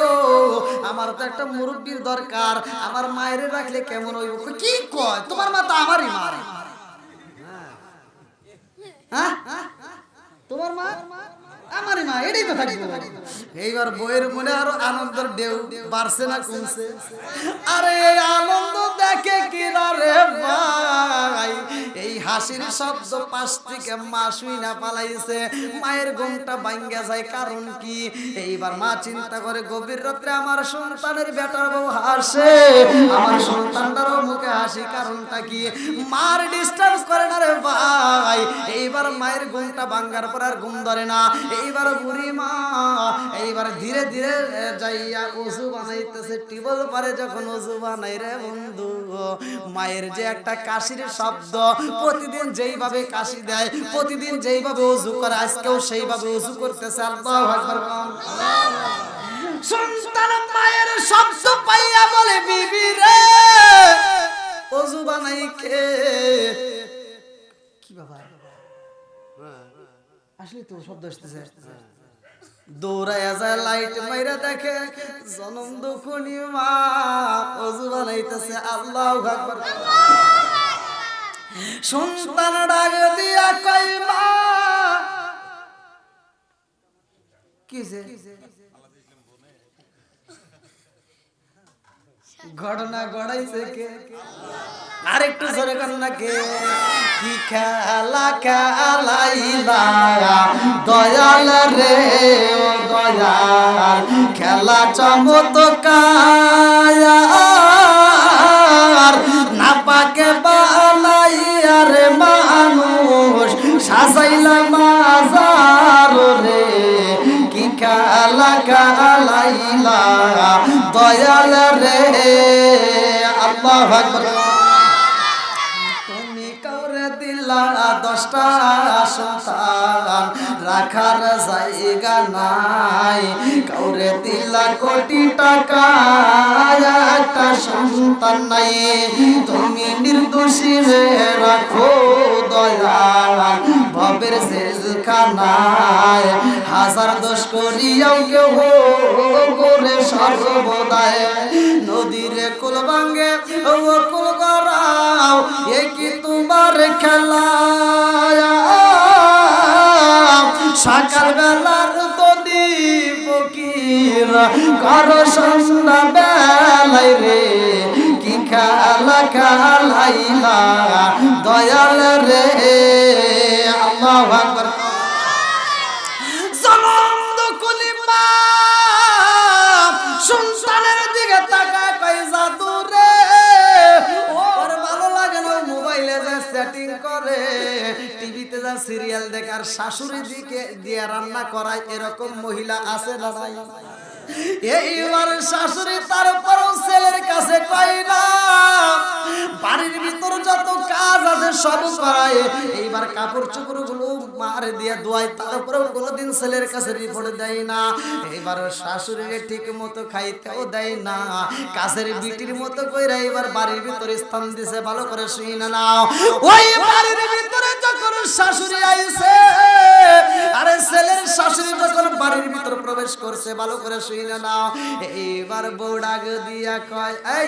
আমার তো একটা মুরব্বির দরকার, আমার মায়ের রাখলে কেমন হইব? কি কয়? তোমার মা তো আমারই মা। হ্যাঁ, তোমার মা আমারই মা, এটাই তো থাকবে। এইবার বইয়ের মনে আরো আনন্দের ঢেউ বাড়ছে না কমছে? আরে এই আনন্দ দেখে কিনা রে ভাই, এই হাসির শব্দ পাশ থেকে মা শুই না পালাইছে, মায়ের ঘুমটা ভাঙ্গা যায়। কারণ কি? এইবার মা চিন্তা করে গভীর রাত্রে আমার সন্তানের বেটার বউ হাসে, আমার সন্তানটারও মুখে হাসি, কারণটা কি? মার ডিস্টার্ব করে না রে ভাই। এইবার মায়ের ঘুমটা ভাঙ্গার পর আর ঘুম ধরে না। এইবার বুড়ি মা এইবার ধীরে ধীরে যাইয়া ওযু বানাইতেছে। টিবল পারে যখন ওযু বানাই রে বন্ধু, মায়ের যে একটা কাশির শব্দ, প্রতিদিন যেইভাবে কাশি দেয়, প্রতিদিন যেইভাবে ওযু করে, আজকেও সেইভাবে ওযু করতেছে। আল্লাহু আকবার। সন্তান মায়ের শব্দ পাইয়া বলে বিবি রে, ওযু বানাই কে? কি বাবা আসলে তো শব্দ আসতেছে। দৌড়াইয়া যায়, লাইট মাইরা দেখে জনম দুখুনি মা ওযু বানাইতেছে। আল্লাহু আকবার। সন্তান ডাক দিয়া কই মা, কিছে ঘটনা গড়াইছে কে? আরেকটু জোরে কর না কে? কি খেলা খেলাইলা দয়াল রে, ও দয়াল, খেলা চমৎকার, না পাকে বানাইয়া রে মানুষ সাজাইলা মাজার রে, কি খেলা খেলাইলা দয়াল রে। আল্লাহু আকবার। তুমি কাউরে দিলা 10টা সন্তান, রাখার জায়গা নাই, কাউরে দিলা কোটি টাকা, একটা সন্তান নাই, তুমি নির্দোষী রে রাখো দয়াল ভবের জেলখানায়, হাজার দোষ করিয়াও কেউ করে সর্বদায়, নদীরে কুল ভাঙ্গে ও কুল গড়াও, এ কি তোমার খেলা? সকাল বেলার দদি ফকির কর সন্ধ্যা বেলায় রে, কি খেলা খেলাইলা দয়াল রে। আল্লাহু আকবার। সন্তানের দিকে তাকা কই জাদু রে, ওর ভালো লাগে না, মোবাইলে যা সেটিং করে, টিভিতে যা সিরিয়াল দেখে, আর শাশুড়ি দিকে দিয়ে রান্না করায়, এরকম মহিলা আছে না নাই? এইবার শাশুড়ি তারপরও ছেলের কাছে কয় না, বাড়ির ভিতর যত কাজ আছে সব করায়, এইবার কাপড় চোপড় গুলো মার দিয়ে ধোয়ায়, তারপরেও কোনোদিন ছেলের কাছে রিপোর্ট দেয় না। এইবার শাশুড়িকে ঠিক মতো খাইতেও দেয় না, কাছের বিটির মতো কইরা এবার বাড়ির ভিতরে স্থান দিছে। ভালো করে শুনে নাও, ওই বাড়ির ভিতরে যখন শাশুড়ি আইছে, আরে ছেলের শাশুড়ি যখন বাড়ির ভিতরে প্রবেশ করছে, ভালো করে শুনে নাও, এইবার বউ ডাক দিয়া কয়, এই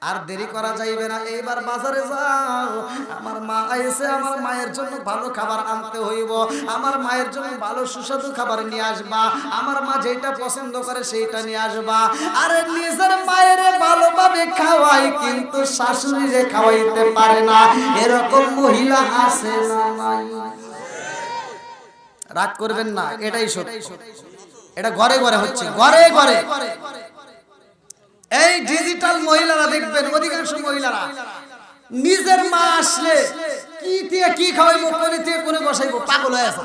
আর দেরি করা যাইবে না, এইবার বাজারে যাও, আমার মা আইছে, আমার মায়ের জন্য ভালো খাবার আনতে হইব, আমার মায়ের জন্য ভালো সুস্বাদু খাবার নিয়ে আসবা, আমার মা যেটা পছন্দ করে সেইটা নিয়ে আসবা। আরে নিজের মায়ের ভালোভাবে খাওয়াই, কিন্তু শাশুড়িরে খাওয়াইতে পারে না, এরকম মহিলা আছে না নাই? রাগ করবেন না, এটাই সত্যি, এটা ঘরে ঘরে হচ্ছে, ঘরে ঘরে। এই ডিজিটাল মহিলারা দেখবেন, অধিকাংশ মহিলারা নিজের মা আসলে কি দিয়ে কি খাওয়াইবো, কোনে দিয়ে কোনে বসাইবো, পাগল হয়ে আছে।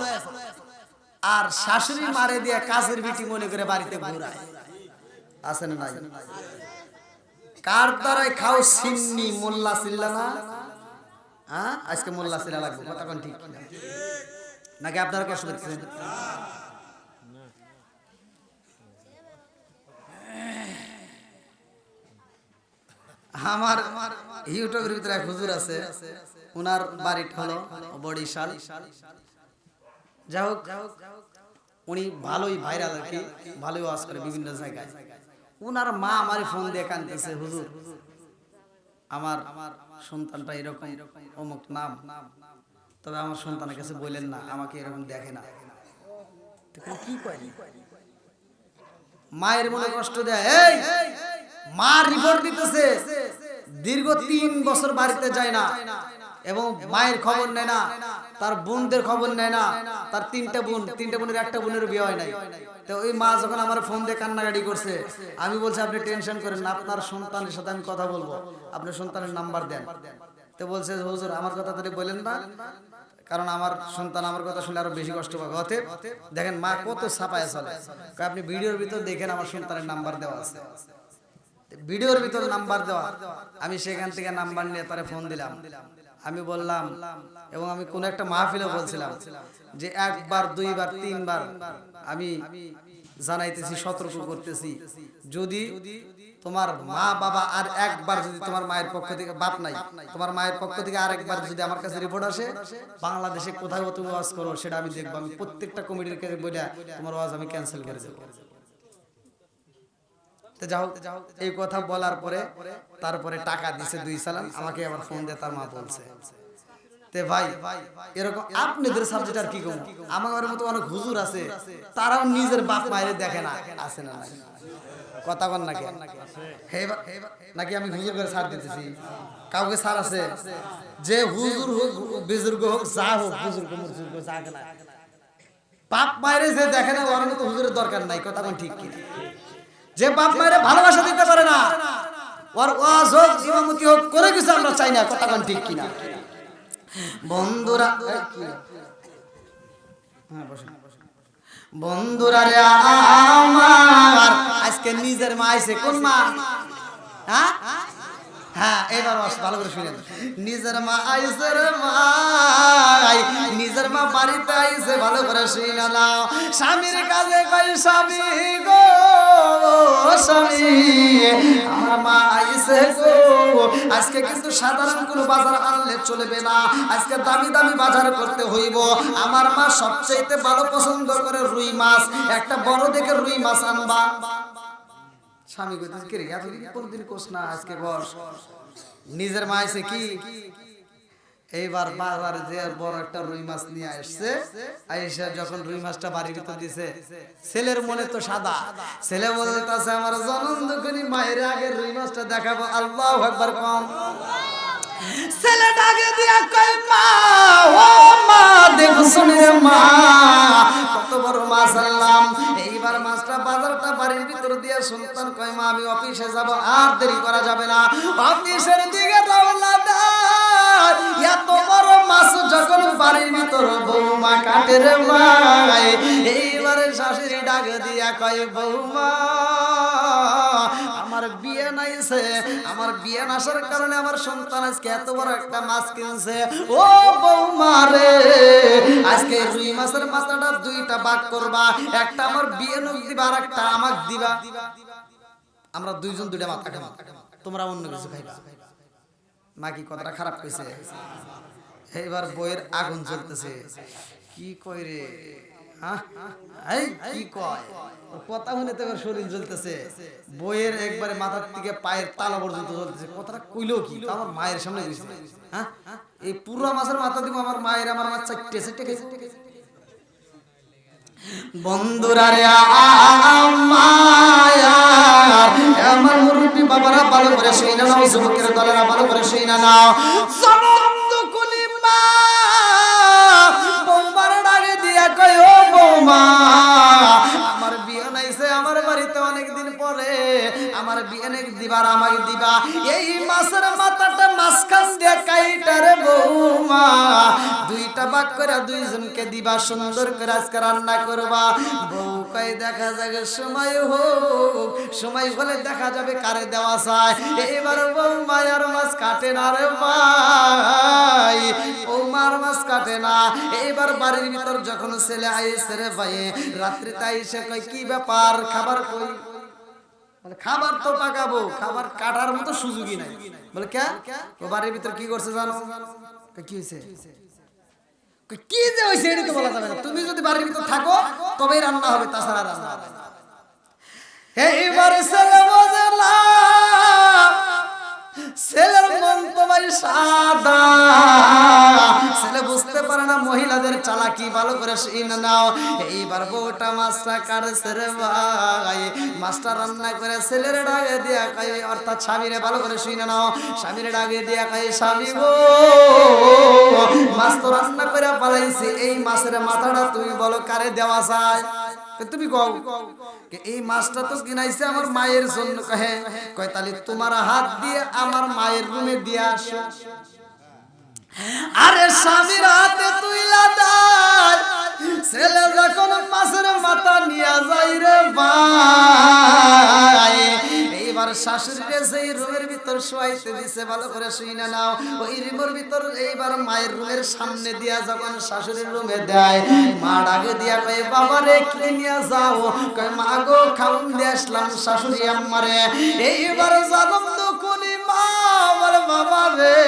আর শাশুড়ি মারে দিয়ে কাজের বিটি মনে করে বাড়িতে ঘুরায়, আছে না নাই? কার দ্বারাই খাও সিন্নি, মোল্লা সিল্লা না? হ্যাঁ, আজকে মোল্লা সিল্লা লাগবে, কথা কোন ঠিক কিনা? নাকি আপনারা কষ্ট করতেছেন? আমার ইউটিউবের ভিতরে এক হুজুর আছে, ওনার বাড়িটা হলো বরিশাল। যাই হোক, উনি ভালোই ভাইরাল আর কি, ভালোই ওয়াজ করে বিভিন্ন জায়গায়। ওনার মা আমারে ফোন দিয়ে কাঁদতেছে, হুজুর আমার সন্তানটা এরকম অমুক নাম, তবে আমার সন্তানের কাছে বললেন না, আমাকে এরকম দেখে না। কি কয়, মায়ের মনে কষ্ট দেয়। এই মা রিপোর্ট দিতেছে, দীর্ঘ 3 বছর বাড়িতে যায় না এবং মায়ের খবর নেয় না, তার বোনদের খবর নেয় না। তার 3টা বোনের একটা বোনের বিয়ে হয় নাই। তো ওই মা যখন আমার ফোন দিয়ে কান্নাকাটি করছে, আমি বলছি আপনি টেনশন করেন না, আপনার সন্তানের সাথে আমি কথা বলবো, আপনার সন্তানের নাম্বার দেন। তো বলছে হুজুর আমার কথা তো বলেন না, কারণ আমার সন্তান আমার কথা শুনলে আরো বেশি কষ্ট পাবে। অতএব দেখেন মা কত ছাপায় চলে। আপনি ভিডিওর ভিতর দেখেন আমার সন্তানের নাম্বার দেওয়া আছে, ভিডিওর ভিতর নাম্বার দেওয়া। আমি সেখান থেকে নাম্বার নিয়ে তারে ফোন দিলাম। আমি বললাম, এবং আমি কোন একটা মাহফিলে বলছিলাম যে 1 বার 2 বার 3 বার আমি জানাইতেছি, সতর্ক করতেছি, যদি তোমার মা বাবা আর একবার যদি তোমার মায়ের পক্ষ থেকে, বাপ নাই, তোমার মায়ের পক্ষ থেকে আরেকবার যদি আমার কাছে রিপোর্ট আসে, বাংলাদেশে কোথায় তুমি ওয়াজ করো সেটা আমি দেখবো। আমি প্রত্যেকটা কমিটির কাছে বলে তোমার ওয়াজ আমি ক্যান্সেল করে দেবো। যাও, এই কথা বলার পরে তারপরে টাকা দিছে 2 সালাম, আমাকে আবার ফোন দিয়ে তার মা বলছে, তে ভাই এরকম আপনাদের সাবজেক্ট আর কি কম, আমার মতো অনেক হুজুর আছে, তারাও নিজের বাপ মায়ের দেখে না, আছে না নাই? কথা বল নাকি? নাকি আমি হুজুর করে ছাড় দিতেছি? কাউকে ছাড় আছে যে হুজুর হোক, বুজুর্গ হোক, যা হোক, বুজুর্গ মুজুর্গ যা না, বাপ মায়ের যে দেখে না, ওর মতো হুজুরের দরকার নাই। কথা কোন ঠিক কিনা? যে বাপ মায়ের ভালোবাসা দিতে পারে না, ওর ওয়াজ হোক, ইমামতি হোক, করে কিছু আমরা চাই না। কথা কোন ঠিক কিনা? বন্ধুরা, বন্ধুরা রে আমার, আজকে নিজের মা আইছে। কোন মা? হ্যাঁ হ্যাঁ, এবার ভালো করে শুনেন। নিজের মা আইছে রে ভাই, নিজের মা বাড়িতে আইছে, ভালো করে শুনে নাও। স্বামীর কাছে কই, স্বামী গো স্বামী, আমার মা আইছে গো। আজকে কিন্তু সাধারণ কোনো বাজার আনলে চলবে না, আজকে দামি দামি বাজার করতে হইব। আমার মা সবচেয়ে ভালো পছন্দ করে রুই মাছ, একটা বড় দেখে রুই মাছ আনবা। স্বামী কইতেছে, কি রে এতদিন কোনদিন কোস না, আজকে বস। নিজের মা আইছে কি, এইবার বাজারে যে বড় একটা রুই মাছ নিয়ে আসছে। আইসা যখন রুই মাছটা বাড়ির ভিতর দিছে, ছেলের মনে তো সাদা, ছেলে বলতেছে আমার জনম দুঃখী মায়ের আগে রুই মাছটা দেখাবো। আল্লাহু আকবার কম। ছেলে ডাকে দিয়া কই, মা ও মা দেখছো রে মা, কত বড় মাছ আনলাম। এইবার মাছটা বাজারটা বাড়ির ভিতর দিয়ে সন্তান কয়, মা আমি অফিসে যাব, আর দেরি করা যাবে না, অফিসের দিকে রওনা দেয়। এত বড় মাছ যখন বাড়ির ভিতর বৌমা কাটে রে ভাই, এইবারে শাশুড়ি ডাকে দিয়া কয়, বৌমা আমার বিয়ে নাইছে, আমার বিয়ে নাসার কারণে আমার সন্তান আজকে এত বড় একটা মাছ কিনছে। ও বৌমা রে, আজকে রুই মাছের মাথাটা 2টা ভাগ করবা, একটা আমার বিয়ে নক দিবা, আর একটা আমাক দিবা। আমরা 2 জন 2টা মাথা খাবো, তোমরা অন্য কিছু খাইবা। মা কি কথাটা খারাপ কইছে? এইবার বইয়ের আগুন জ্বলতেছে, কি কই রে, এই কি কয়, কথা শুনে তো শরীর জ্বলতেছে। বইয়ের একবারে মাথার থেকে পায়ের তালা পর্যন্ত জ্বলতেছে। কথাটা কইলো কি, আমার মায়ের সামনে গেছে। হ্যাঁ, এই পুরো মাছের মাথা দিব আমার মায়ের, আমার মা চারটে চারটে গেছে। বন্ধুরা রে আমার মুরব্বি বাবারা ভালো করে শুই না নাও, যুবকের দলেরা ভালো করে শুই না নাও। বৌমার ডাকে দিয়া কয়, ও বৌমা আমার বিয়ে নাইছে, আমার বাড়িতে অনেকদিন পরে আমার বিয়ে দিবার আমাকে দিবা। এই মাছের মাথাটা মাঝখান দিয়ে ভাগ করে দুইজনকে দিবা, সুন্দর করে আজকে রান্না করবা। বউ কয় দেখা যাবে সময় হোক, সময় হলে দেখা যাবে কারে দেওয়া যায়। এবার বউ মায়ার মাছ কাটে না রে ভাই, ও মার মাছ কাটে না। এইবার বাড়ির ভিতর যখন ছেলে আইছে রে ভাই, রাত্রি তাই সে কয় কি ব্যাপার, খাবার কই? বলে খাবার তো পাকাবো, খাবার কাটার মতো সুযোগই নাই। বলে কে? ও বাড়ির ভিতর কি করছে জানো? কি হয়েছে? কি যে হয়েছে এটা তো বলা যাবে না, তুমি যদি বাড়ির ভিতর থাকো তবেই রান্না হবে, তাছাড়া রান্না হবে না। এইবার ছেলে বোঝে না, ছেলের মন তো ভাই সাদা, ছেলে বুঝতে পারে না মহিলাদের চালাকি, ভালো করে শুনে নাও। এইবার বউটা মাছটা কাটছে রে ভাই, মাছটা রান্না করে ছেলের ডাকে দিয়া কয়, অর্থাৎ স্বামীরে, ভালো করে শুনে নাও, স্বামীর ডাকে দিয়া কয় স্বামী গো, মাছ তো রান্না করে পালাইছি, এই মাছের মাথাটা তুমি বলো কারে দেওয়া যায়? তুমি কও। এই মাছটা তো কিনাইছে আমার মায়ের জন্য। কহে কয় তাহলে তোমার হাত দিয়ে আমার মায়ের রুমে দিয়ে আসো। আরে স্বামীর হাতে তুইলা দাও, ছেলে যখন মাছের মাথা নিয়ে যাই রে ভাই, এইবার শাশুড়িরে সেই রুমের ভিতর শোয়াইতে দিছে, ভালো করে শুইনা নাও। ওই রুমের ভিতর এইবার মায়ের রুমের সামনে দিয়া যখন শাশুড়ির রুমে দেয়, মা ডাকে দিয়া কয় বাবা রে কি নিয়ে যাও? কয় মা গো খাউন দিয়ে আসলাম শাশুড়ি আম্মারে। এইবার জনম দুকুনি মা বলে বাবা রে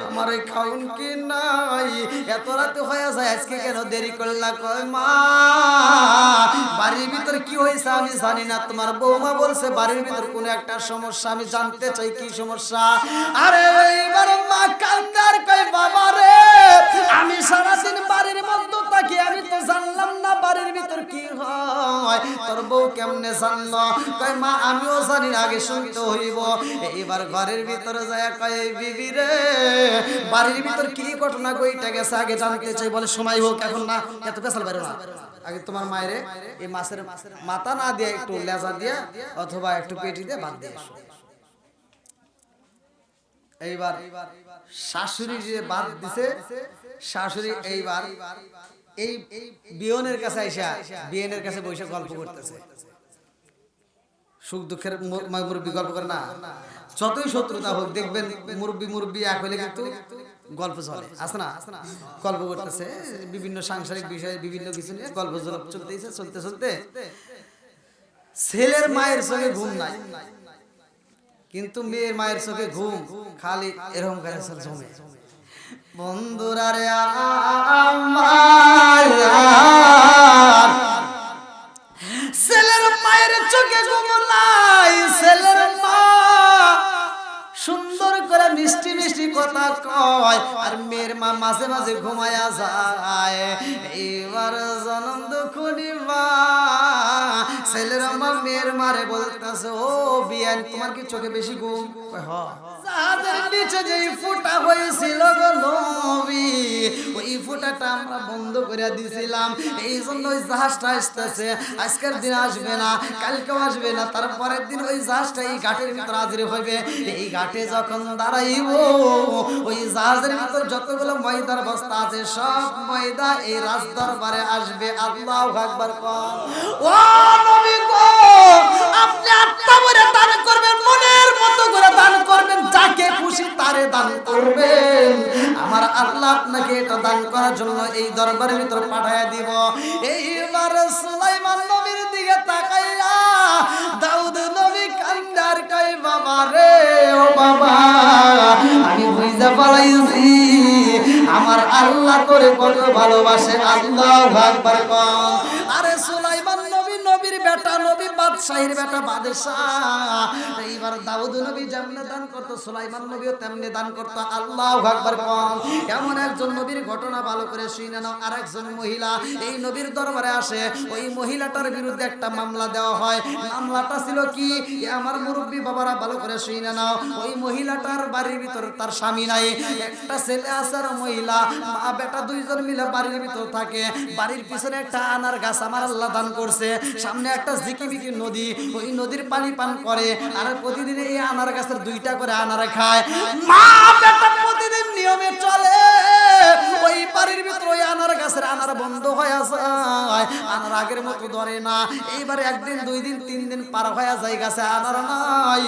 আমারে খাউন কি নাই, এত রাতে হয়ে যায় আজকে কেন দেরি করলা? কয় মা বাড়ির ভিতর কি হয়েছে আমি জানি না, তোমার বৌমা বলছে বাড়ির ভিতর কোনো একটা সমস্যা, আমি জানতে চাই কি সমস্যা। আরে এইবার মা কান্দার কয় বাবা রে আমি সারাদিন বাড়ির মধ্যে থাকি, আমি তো জানলাম না বাড়ির ভিতর কি হয়, তোর বউ কেমনে জানলো? কয় মা আমিও জানি না, আগে শুনতে হইব। এইবার ঘরের ভিতরে যায় কয় বিবি রে বাড়ির ভিতর কি ঘটনা কইটা গেছে আগে জানতে চাই। বলে সময় হোক, এখন না, এত পেছাল বাইরে না, আগে তোমার মায়েরে এই মাছের মাথা না দিয়ে একটু লেজা দিয়া অথবা একটু পেটি দিয়ে বাদ দিয়ে এসো। এইবার শাশুড়ি যে বাদ দিছে, শাশুড়ি এইবার এই বিয়নের কাছে আইসা বিয়নের কাছে বসে গল্প করতেছে। সুখ দুঃখের মুরব্বী গল্প করে না, যতই শত্রুতা হোক দেখবেন মুরব্বী এক হলে কিন্তু গল্প চলে, আছে না? গল্প করতেছে বিভিন্ন সাংসারিক বিষয়ে, বিভিন্ন কিছু নিয়ে গল্প চলতেছে। চলতে চলতে ছেলের মায়ের চোখে ঘুম নাই, কিন্তু মেয়ের মায়ের চোখে ঘুম খালি এরকম করে জমে। বন্ধুরা রে ছেলের মায়ের চোখে ঘুম নাই, ছেলের মা সুন্দর করে মিষ্টি মিষ্টি কথা কয়, আর মেয়ের মা মাঝে মাঝে ঘুমায়া যায়। এইবার জনম দুখুনি মা ছেলের মা মেয়ের মারে বলতেছে ও বিয়ান তোমার কি চোখে বেশি ঘুম? যাদের নিচে যে ফুটা হয়েছিল গো নবী, ওই ফুটাটা আমরা বন্ধ করে দিয়েছিলাম, এই জন্য ওই জাহাজটা আসতেছে, আজকের দিন আসবে না, কালকেও আসবে না, তারপরের দিন ওই জাহাজটা এই ঘাটের ভিতর হাজির হইবে। এই ঘাটে যখন দাঁড়াইব ওই জাহাজের ভিতর যতগুলো ময়দার বস্তা আছে সব ময়দা এই রাজ দরবারে আসবে। আল্লাহু আকবার। ও নবী গো আপনি আত্মা ভরে দান করবেন, মনের মতো করে দান করবেন, যাকে খুশি তারে দান করবেন। আমার আল্লাহ আপনাকে এটা দান করার জন্য এই দরবারের ভিতর পাঠায়া দিব। এইবার সুলাইমান নবীর দিকে তাকাইয়া দাউদ নবী কান্দার কই বাবা রে ও বাবা আমি বুঝতে পারছি আমার আল্লাহ তোরে কত ভালোবাসে। আল্লাহু আকবার। আরে সুলাইমান নবী নবীর বেটা, নবী বাদশাহীর বেটা বাদশাহ। এইবার দাউদ নবী যেমন দান করত সুলাইমান নবীও তেমনি দান করত। আল্লাহু আকবার। এমন একজন নবীর ঘটনা ভালো করে শুনে নাও। আরেকজন মহিলা এই নবীর দরবারে আসে, ওই মহিলাটার বিরুদ্ধে একটা মামলা দেওয়া হয়। মামলাটা ছিল কি আমার মুরব্বী বাবারা ভালো করে শুনে নাও। ওই মহিলাটার বাড়ির ভিতর তার স্বামী নাই, একটা ছেলে আছে আর মহিলা, মা বেটা দুইজন মিলে বাড়ির ভিতর থাকে। বাড়ির পিছনে একটা আনার গাছ আমার আল্লাহ দান করছে, সামনে একটা ঝিকিমিকি নদী, ওই নদীর পানি পান করে আর প্রতিদিন এই আনার গাছের দুইটা করে আনার খায়। মা বেটা প্রতিদিন নিয়মে চলে, ওই বাড়ির ভিতর করে না। এইবার একদিন 2 দিন 3 দিন পার হয়ে যায়, গাছে আনার নাই।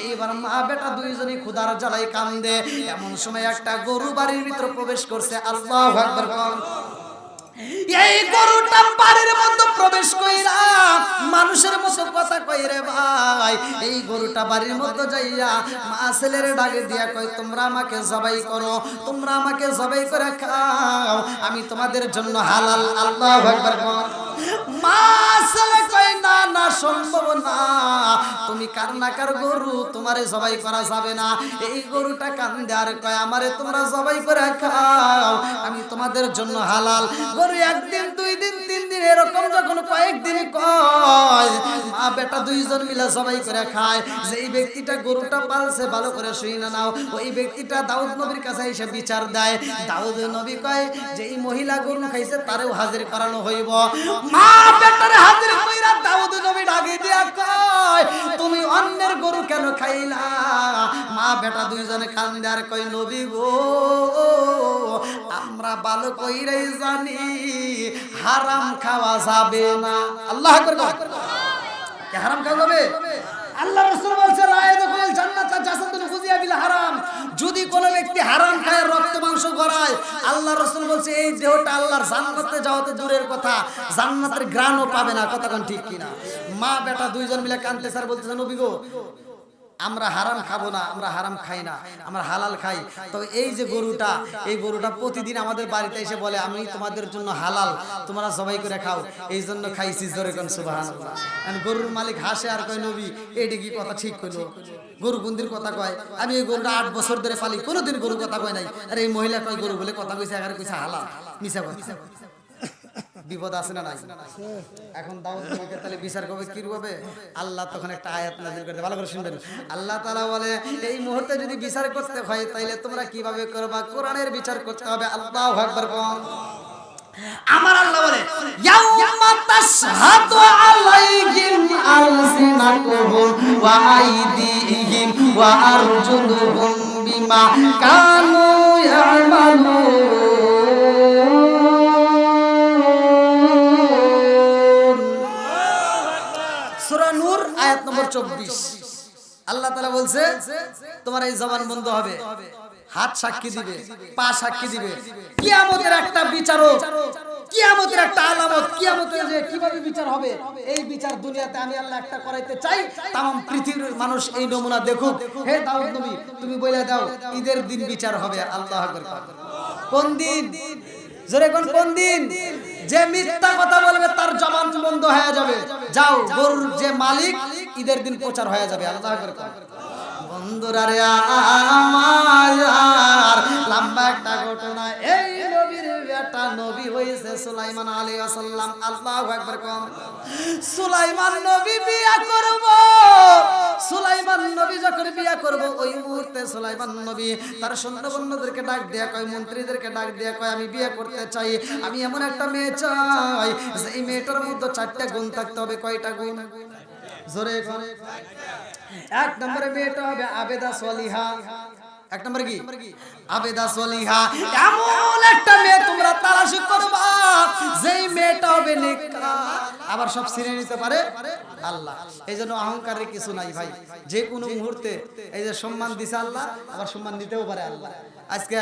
এইবার মা বেটা দুইজনই ক্ষুধার জ্বালায় কান্দে। এমন সময় একটা গরু বাড়ির ভিতর প্রবেশ করছে। আল্লাহু আকবার। এই গরুটা বাড়ির মধ্যে প্রবেশ কইরা মানুষের মতো কথা কই রে ভাই। এই গরুটা বাড়ির মধ্যে যাইয়া মা ছেলের ডাকে দিয়া কয়, তোমরা আমাকে জবাই করো, তোমরা আমাকে জবাই করে খাও, আমি তোমাদের জন্য হালাল। আল্লাহু আকবার। মা ছেলে কয়, না না, সম্ভব না, তুমি কার না কার গরু, তোমারে জবাই করা যাবে না। এই গরুটা কান্দে আর কয়, আমারে তোমরা জবাই করে খাও, আমি তোমাদের জন্য হালাল। গরু একদিন 2 দিন 3 দিন এরকম যখন কয়েকদিন কয়, মা বেটা দুইজন মিলে জবাই করে খায়। যেই ব্যক্তিটা গরুটা পালছে, ভালো করে শুই না নাও, ওই ব্যক্তিটা দাউদ নবীর কাছে এসে বিচার দেয়। দাউদ নবী কয়, যেই মহিলা গরু খাইছে তারেও হাজির করানো হইব। মা বেটারে হাজির কইরা দাউদ নবী ডাকে দিয়া কয়, তুমি অন্যের গরু কেন খাইলা? মা বেটা দুইজনে কান্দে আর কয়, নবী গো, আমরা ভালো কইরাই জানি হারাম খাওয়া যাবে না। আল্লাহু আকবার। কে হারাম খাওয়া যাবে? আল্লাহ রাসূল বলছে, লা ইয়াদখুলুল জান্নাতা জাসাদুন ফুজিয়া বিল হারাম। যদি কোনো ব্যক্তি হারাম খায়, রক্ত মাংস গড়ায়, আল্লাহ রাসূল বলছে এই দেহটা আল্লাহর জান্নাতে যাওয়াতে দূরের কথা, জান্নাতের ঘ্রাণও পাবে না। কথা কোন ঠিক কিনা? মা বেটা দুইজন মিলে কাঁদতে স্যার বলতেছে, নবী গো, আমরা হারাম খাবো না, আমরা হারাম খাই না, আমরা হালাল খাই। তো এই যে গরুটা, এই গরুটা প্রতিদিন আমাদের বাড়িতে এসে বলে, আমি তোমাদের জন্য হালাল, তোমরা সবাই করে খাও, এই জন্য খাইছি। জোরে কোন সুবহানাল্লাহ। আর গরুর মালিক হাসে আর কয়, নবী এইটা কি কথা ঠিক কইলো? গরু গুন্দির কথা কয়, আমি এই গরুটা 8 বছর ধরে পালি, কোনোদিন গরু কথা কয় নাই। আর এই মহিলা কয় গরু বলে কথা কইছে, আগে কইছে হালাল। মিছা কথা। বিপদ আছে না নাই? এখন দাউদ নবীকে তাহলে বিচার করবে কি করবে? আল্লাহ তখন একটা আয়াত নাযিল করে, ভালো করে শুনবেন। আল্লাহ তাআলা বলে, এই মুহূর্তে যদি বিচার করতে হয় তাইলে তোমরা কিভাবে করবা? কোরআনের বিচার করতে হবে। আল্লাহু আকবার। আমার আল্লাহ বলে, ইয়াউমা তাশহাদু আলাইহিম আলসিনাতুহুম ওয়া আইদিহিম ওয়া আরজুলুহুম বিমা কানু ইয়ামালুন। সূরা নূর আয়াত নম্বর 24। আল্লাহ তাআলা বলছে, তোমার এই জবান বন্ধ হবে, হাত সাক্ষী দিবে, পা সাক্ষী দিবে। কিয়ামতের একটা বিচারক, কিয়ামতের একটা আলামত, কিয়ামতের যে কিভাবে বিচার হবে, এই বিচার দুনিয়াতে আমি আল্লাহ একটা করাইতে চাই। তামাম পৃথিবীর মানুষ এই নমুনা দেখুক। হে দাউদ নবী, তুমি বলে দাও, ঈদের দিন বিচার হবে। আল্লাহু আকবার। কোন দিন? জোরে কোন? কোন দিন? যে মিথ্যা কথা বলবে তার জবান বন্ধ হয়ে যাবে। যাও, গরুর যে মালিক, ঈদের দিন প্রচার হয়ে যাবে। আল্লাহু আকবার। বন্ধুরা রে আমার, লম্বা একটা ঘটনা। এই নবীর বেটা নবী হইছে সুলাইমান আলাইহিস সালাম। আল্লাহু আকবার। সুলাইমান নবী বিয়া করব। সুলাইমান নবী যখন বিয়া করব, ওই মুহূর্তে সুলাইমান নবী তার সৈন্যবন্ধুদেরকে ডাক দেয়া কয়, মন্ত্রীদেরকে ডাক দেয়া কয়, আমি বিয়ে করতে চাই, আমি এমন একটা মেয়ে চাই যে এই মেয়েটার মধ্যে 4টা গুণ থাকতে হবে। কয়টা গুণ? জোরে করে। 1 নম্বরে মেয়েটা হবে আবেদা সলিহা। 1 নম্বরে কি? আবেদা সলিহা। এমন একটা মেয়ে তোমরা তালাশ করবা যেই মেয়েটা হবে নেককার, আবার সব ছিনে নিতে পারে আল্লাহ। এইজন্য অহংকারের কিছু নাই ভাই। যে কোনো মুহূর্তে এই যে সম্মান দিছে আল্লাহ, আবার সম্মান নিতেও পারে আল্লাহ। আজকে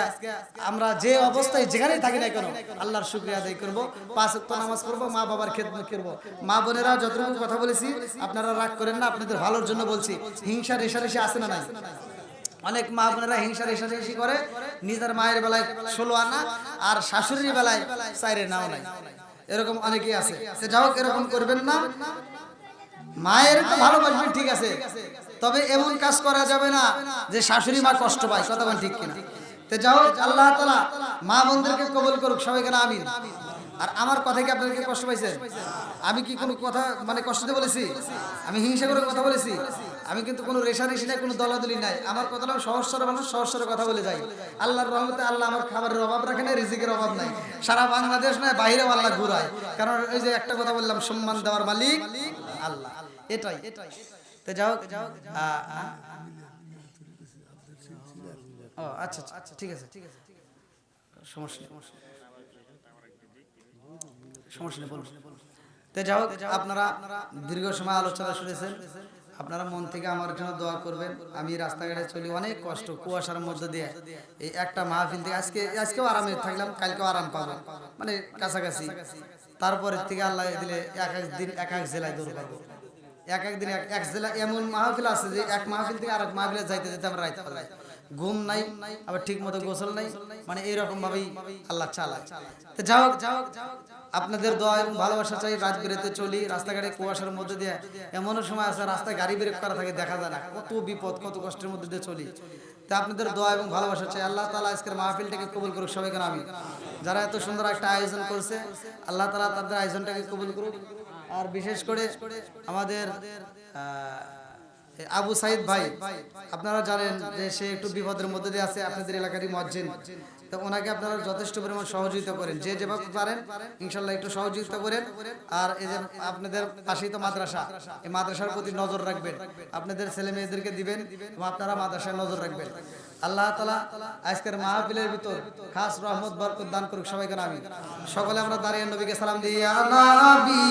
আমরা যে অবস্থায় যেখানেই থাকি না কেন, আল্লাহর শুকরিয়া আদায় করব, 5 ওয়াক্ত নামাজ পড়বো, মা বাবার খেদমত করব। মা বোনেরা যতটুকু কথা বলেছি আপনারা রাগ করেন না, আপনাদের ভালোর জন্য বলছি। হিংসা রেষারেষি আছে না নাই? অনেক মা বোনেরা হিংসা রেষারেষি করে, নিজের মায়ের বেলায় 16 আনা আর শাশুড়ির বেলায় 4 নাও নাই, এরকম অনেকেই আছে। সে যাও, এরকম করবেন না। মায়ের তো ভালোবাসবেন, ঠিক আছে, তবে এমন কাজ করা যাবে না যে শাশুড়ি মা কষ্ট পায়। কথা বলেন ঠিক কিনা? তো যাও, আল্লাহ তাআলা মা বোনদেরকে কবুল করুক, সবাই কেন আমিন। আর আমার কথা কি আপনাদেরকে কষ্ট পাইছেন? আমি কি কোনো কথা মানে কষ্ট দিয়ে বলেছি? আমি হিংসা করে কথা বলেছি? আমি কিন্তু কোনো রেষারেষি নাই, কোনো দলাদলি নাই। আমার কথাটা সহজ সরল মানুষ, সহজ সরল কথা বলে যাই। আল্লাহর রহমতে আল্লাহ আমার খাবারের অভাব রাখে না, রিজিকের অভাব নাই। সারা বাংলাদেশ নয়, বাইরেও আল্লাহ ঘুরায়। কারণ ওই যে একটা কথা বললাম, সম্মান দেওয়ার মালিক আল্লাহ। এটাই। তো যাও, ও আচ্ছা আচ্ছা, ঠিক আছে, সমস্যা নেই, সমস্যা নেই, বলুন। তো যাই হোক, আপনারা দীর্ঘ সময় আলোচনা শুনেছেন, আপনারা মন থেকে আমার জন্য দোয়া করবেন। আমি রাস্তাঘাটে চলি অনেক কষ্ট, কুয়াশার মধ্যে দিয়ে এই একটা মাহফিল থেকে আজকেও আরামে থাকলাম, কালকেও আরাম পাবো, মানে কাছাকাছি। তারপরে থেকে আল্লাহ দিলে এক এক দিন এক এক জেলায় দৌড় পাবো, এক এক দিন এক জেলা। এমন মাহফিল আছে যে এক মাহফিল থেকে আরেক মাহফিলে যাইতে যেতে আমরা রাইতে পালাই, ঘুম নাই, আবার ঠিক মতো গোসল নাই, মানে এইরকম ভাবেই আল্লাহ চালায়। তো যাই হোক, আপনাদের দোয়া এবং ভালোবাসা চাই। রাত বেরোতে চলি রাস্তাঘাটে কুয়াশার মধ্যে দিয়ে, এমনও সময় আছে রাস্তায় গাড়ি ব্রেক করা থাকে, দেখা যায় না, কত বিপদ, কত কষ্টের মধ্যে দিয়ে চলি। তা আপনাদের দোয়া এবং ভালোবাসা চাই। আল্লাহ তাআলা আজকের মাহফিলটাকে কবুল করুক সবাইকে, আমি যারা এত সুন্দর একটা আয়োজন করছে, আল্লাহ তাআলা তাদের আয়োজনটাকে কবুল করুক। আর বিশেষ করে আমাদের আবু সাইদ ভাই, আপনারা জানেন যে সে একটু বিপদের মধ্যে দিয়ে আছে, আপনাদের এলাকারই মুয়াজ্জিন। তো ওনাকে আপনারা যথেষ্ট পরিমাণ সহযোগিতা করেন, যে যেভাবে পারেন ইনশাল্লাহ একটু সহযোগিতা করেন। আর এই যে আপনাদের পাশেই তো মাদ্রাসা, এই মাদ্রাসার প্রতি নজর রাখবেন, আপনাদের ছেলে মেয়েদেরকে দিবেন এবং আপনারা মাদ্রাসায় নজর রাখবেন। আল্লাহ তাআলা আজকের মাহফিলের ভিতর খাস রহমত বরকত দান করুক সবাইকে, আমি সকলে আমরা দাঁড়িয়ে নবীকে সালাম দিই। ইয়া নবী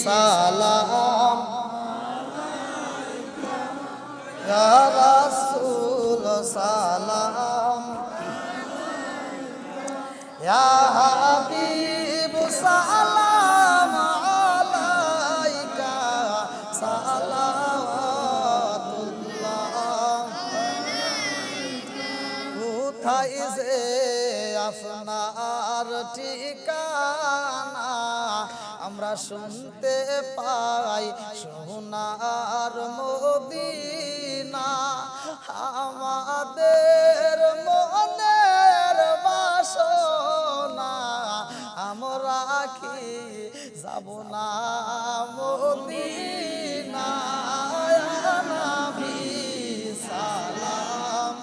সালাম, ইয়া রাসূল সালাম, ইয়া হাবিব সালাম আলাইকা সালাওয়াতুল্লাহ। কোথায় যে আপনার ঠিকানা আমরা শুনতে পাই, সোনার মদিনা আমাদের মনের বাসনা, আমরা কি যাব না মদিনা? ইয়া নবী সালাম,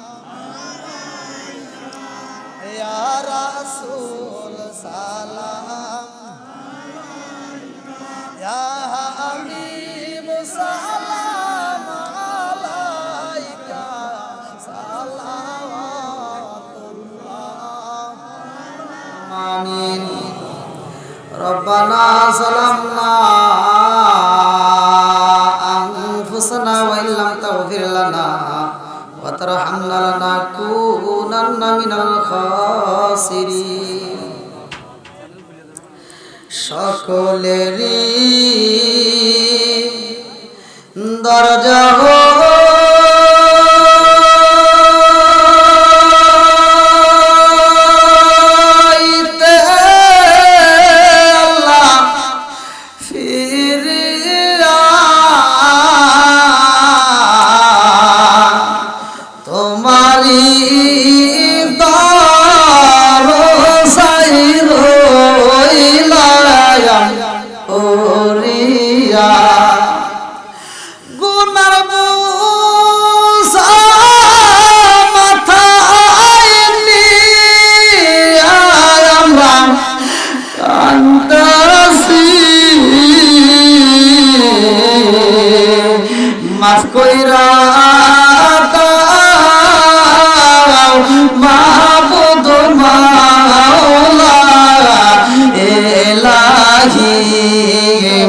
ইয়া রাসূল সালাম, ইয়া হাবিব সালাম আলাইকা সালাওয়াতুল্লাহ। আমিন। রব্বানা যালামনা আনফুসানা ওয়া ইল্লাম তাগফির লানা ওয়া তারহামনা লানাকুনান্না মিনাল খাসিরিন। সকলেরই দরজা হইতে আল্লাহ ফিরিয়া তোমারি দরজায় রইলাম ওরিয়া। গুনার বোঝা মাথায় নিয়া আমরা কান্দাছি, মাফ কইরা দাও মাবুদ মাওলা এলাহি,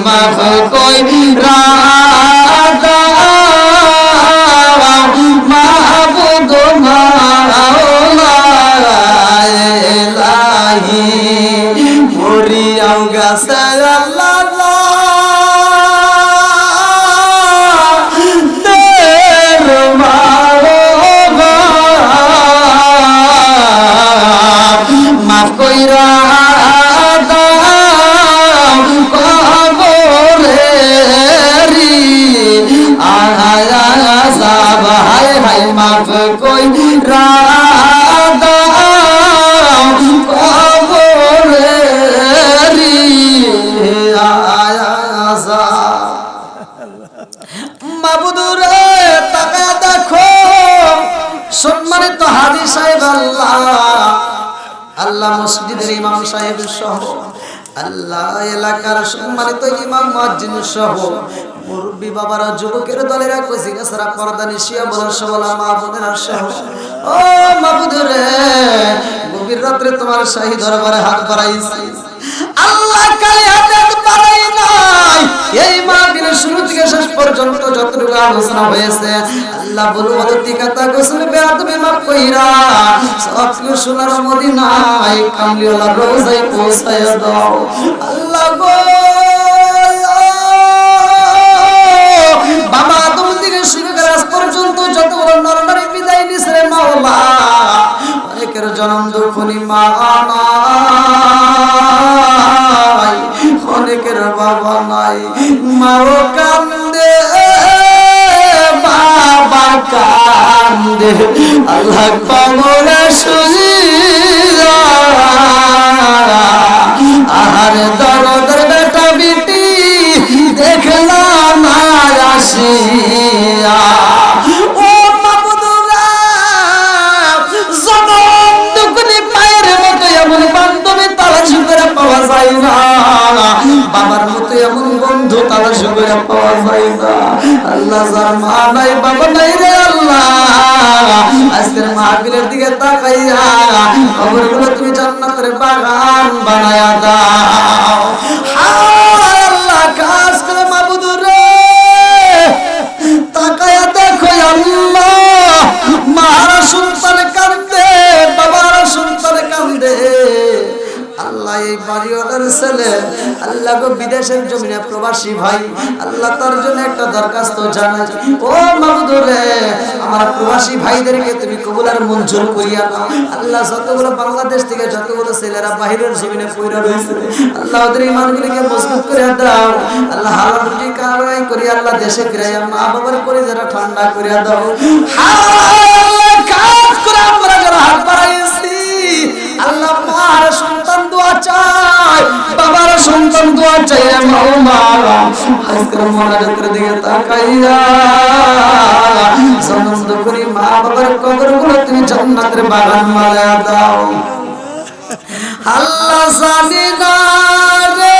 মাফ কইরা দাও মাবুদ মাওলা এলাহি। মরিয়াও গাছে আল্লাহ মাফ কইরা দাও কবরেরি আযাব, হায় হায় মাফ কইরা দাও কবরেরি আযাব। মাবুদুরে তাকায়া দেখো সম্মানিত হাজী সাহেব, আল্লাহ মসজিদের ইমাম সাহেব সহ, আল্লাহ এলাকার সম্মানিত ইমাম মুয়াজ্জিন সহ, মুরব্বী বাবারা, যুবকের দলেরা, কচি গাছরা, পর্দা নিশিয়া বলা সবলা মা বোনেরা সহ, ও মাবুদ রে, গভীর রাত্রে তোমার শাহী দরবারে হাত বাড়াইছি আল্লাহ, কালে হাতে বাড়াই না এই মাহফিলের শুরু থেকে শেষ পর্যন্ত যতটুকু আলোচনা হয়েছে আল্লাহ বলুন অতিকাতা গোসল বেয়াদবি মাফ কইরা সব কিছু সোনার মদিনায় কামলিওয়ালা রোজায় পৌঁছায় দাও আল্লাহ গো বাবা তুমি থেকে শুরু করে আজ পর্যন্ত যতগুলো নরনারী বিদায় নিছে রে মাওলা অনেকের জন্ম দুঃখনি মা নাই অনেকের বাবা নাই মাও কান্দে বাবা কান্দে আল্লাহ কবরে শুইয়া আর দরদের বেটা বিটি দেখলাম না আসিয়া ও মাবুদুরা জনম দুকুনি পায়ের মতো এমন বান্ধবী তালাশ করে পাওয়া যায় না বাবার মতো এমন বন্ধু তালাশ করে পাওয়া যায় না আল্লাহ যার মা নাই বাবা নাই রে আল্লাহ আজকের মাহফিলের দিকে তাকাইয়া কবরগুলো তুমি জান্নাতের বাগান বানায়া দাও হায় আল্লাহ কাজ করে মাবুদুরে তাকায়া দেখো আল্লাহ মারা সন্তান কান্দে বাবার সন্তান কান্দে আল্লাহ এই বাড়িওয়ালার ছেলে আল্লাহ গো বিদেশের জমিনে প্রবাসী ভাই আল্লাহ তার জন্য একটা দরখাস্ত জানাই ও মাবুদুরে আমার প্রবাসী ভাইদেরকে তুমি কবুল আর মঞ্জুর করিয়া দাও আল্লাহ যতগুলো বাংলাদেশ থেকে যতগুলো ছেলেরা বাহিরের জমিনে পয়রা রয়েছে আল্লাহ ওদের ইমানগুলিকে মজবুত করে দাও আল্লাহ হালাল রুজি কামাই করে আল্লাহ দেশে ফিরাইয়া মা বাবার কলিজাটা ঠান্ডা করে দাও হায় কাজ করে আমরা যারা হাত বাড়াইছি আল্লাহ মার সন্তান দোয়া চাই বাবার সন্তান দোয়া চাই মাওলা আজকের মোনাজাতের দিকে তাকাইয়া সমস্ত করি মা বাবার কবরগুলো তুমি জান্নাতের বাগান বানায়া দাও আল্লাহ জানি না রে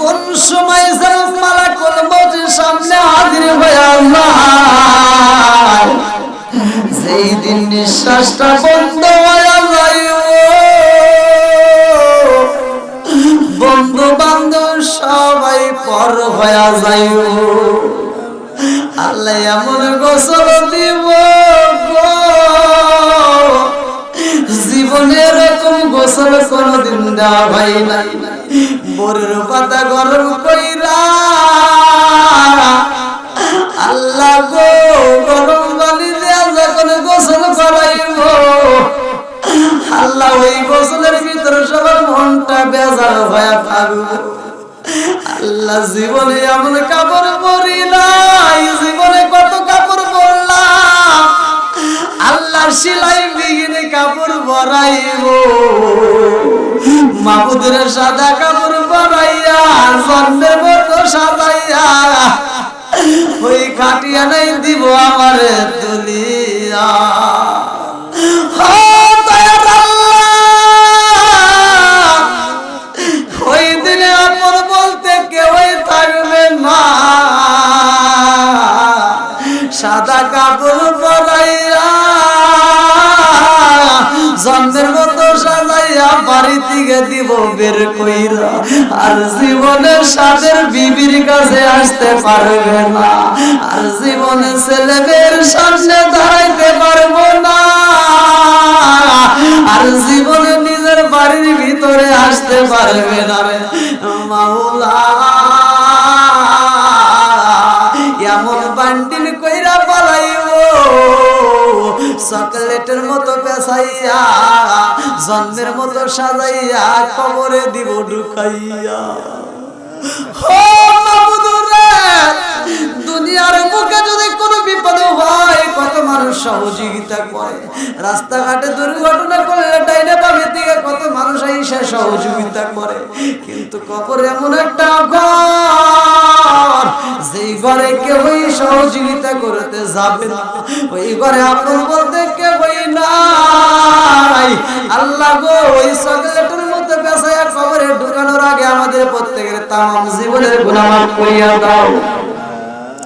কোন সময় যেন মালাকুল মউতের সামনে হাজির হয়ে যায় যেই দিন নিঃশ্বাসটা বন্ধ হয়ে যাইব বন্ধু বান্ধব সবাই পর হয়ে যাইব আল্লাহ এমন গোসল দিব গো জীবনে এরকম গোসল কোনদিন দেওয়া ভাই নাই বরের পাতা গরম কইরা আল্লাহ গো গরম পানি দেয়া যখন গোসল করাইব আল্লাহ ওই গোসলের ভিতরে সবার মনটা বেজার হয়ে থাকবে আল্লাহ জীবনে এমন কাপড় পরি নাই জীবনে কত কাপড় পরলাম আল্লাহ সিলাই বিঘিনে কাপড় পরাইব মাবুদের সাদা কাপড় পরাইয়া জন্মের মতো সাজাইয়া ওই খাটিয়া নাই দিব আমারে দুনিয়া ওই দিনে আপন বলতে কেউই থাকবে না সাদা কাপড় পরাইয়া জন্মের মতো সাজাইয়া বাড়ি থেকে দিব বের কইরা আর জীবনের সাদের বিবির কাছে আসতে পারবে না আর জীবনে ছেলে মেয়ের সামনে দাঁড়াইতে পারবো না আর জীবনে নিজের বাড়ির ভিতরে আসতে পারবে না রে মাওলা এমন বান্ডিল কইরা পালাইব চকলেটের মতো পেছাইয়া জন্মের মতো সাজাইয়া কবরে দিব ঢুকাইয়া ও মাবুদুরে দুনিয়ার বুকে যদি কোনো বিপদ হয় কত মানুষ সহযোগিতা করে রাস্তাঘাটে দুর্ঘটনা করলে ডাইনে বামে দিকে কত মানুষ এসে সহযোগিতা করে কিন্তু কবর এমন একটা ঘর যেই ঘরে কেউই সহযোগিতা করতে যাবে না ওই ঘরে আপন বলতে কেউই নাই আল্লাহ গো ওই চকলেটের মতো পেছায়া কবরে ঢুকানোর আগে আমাদের প্রত্যেকের তামাম জীবনের গুনাহ মাফ করিয়া দাও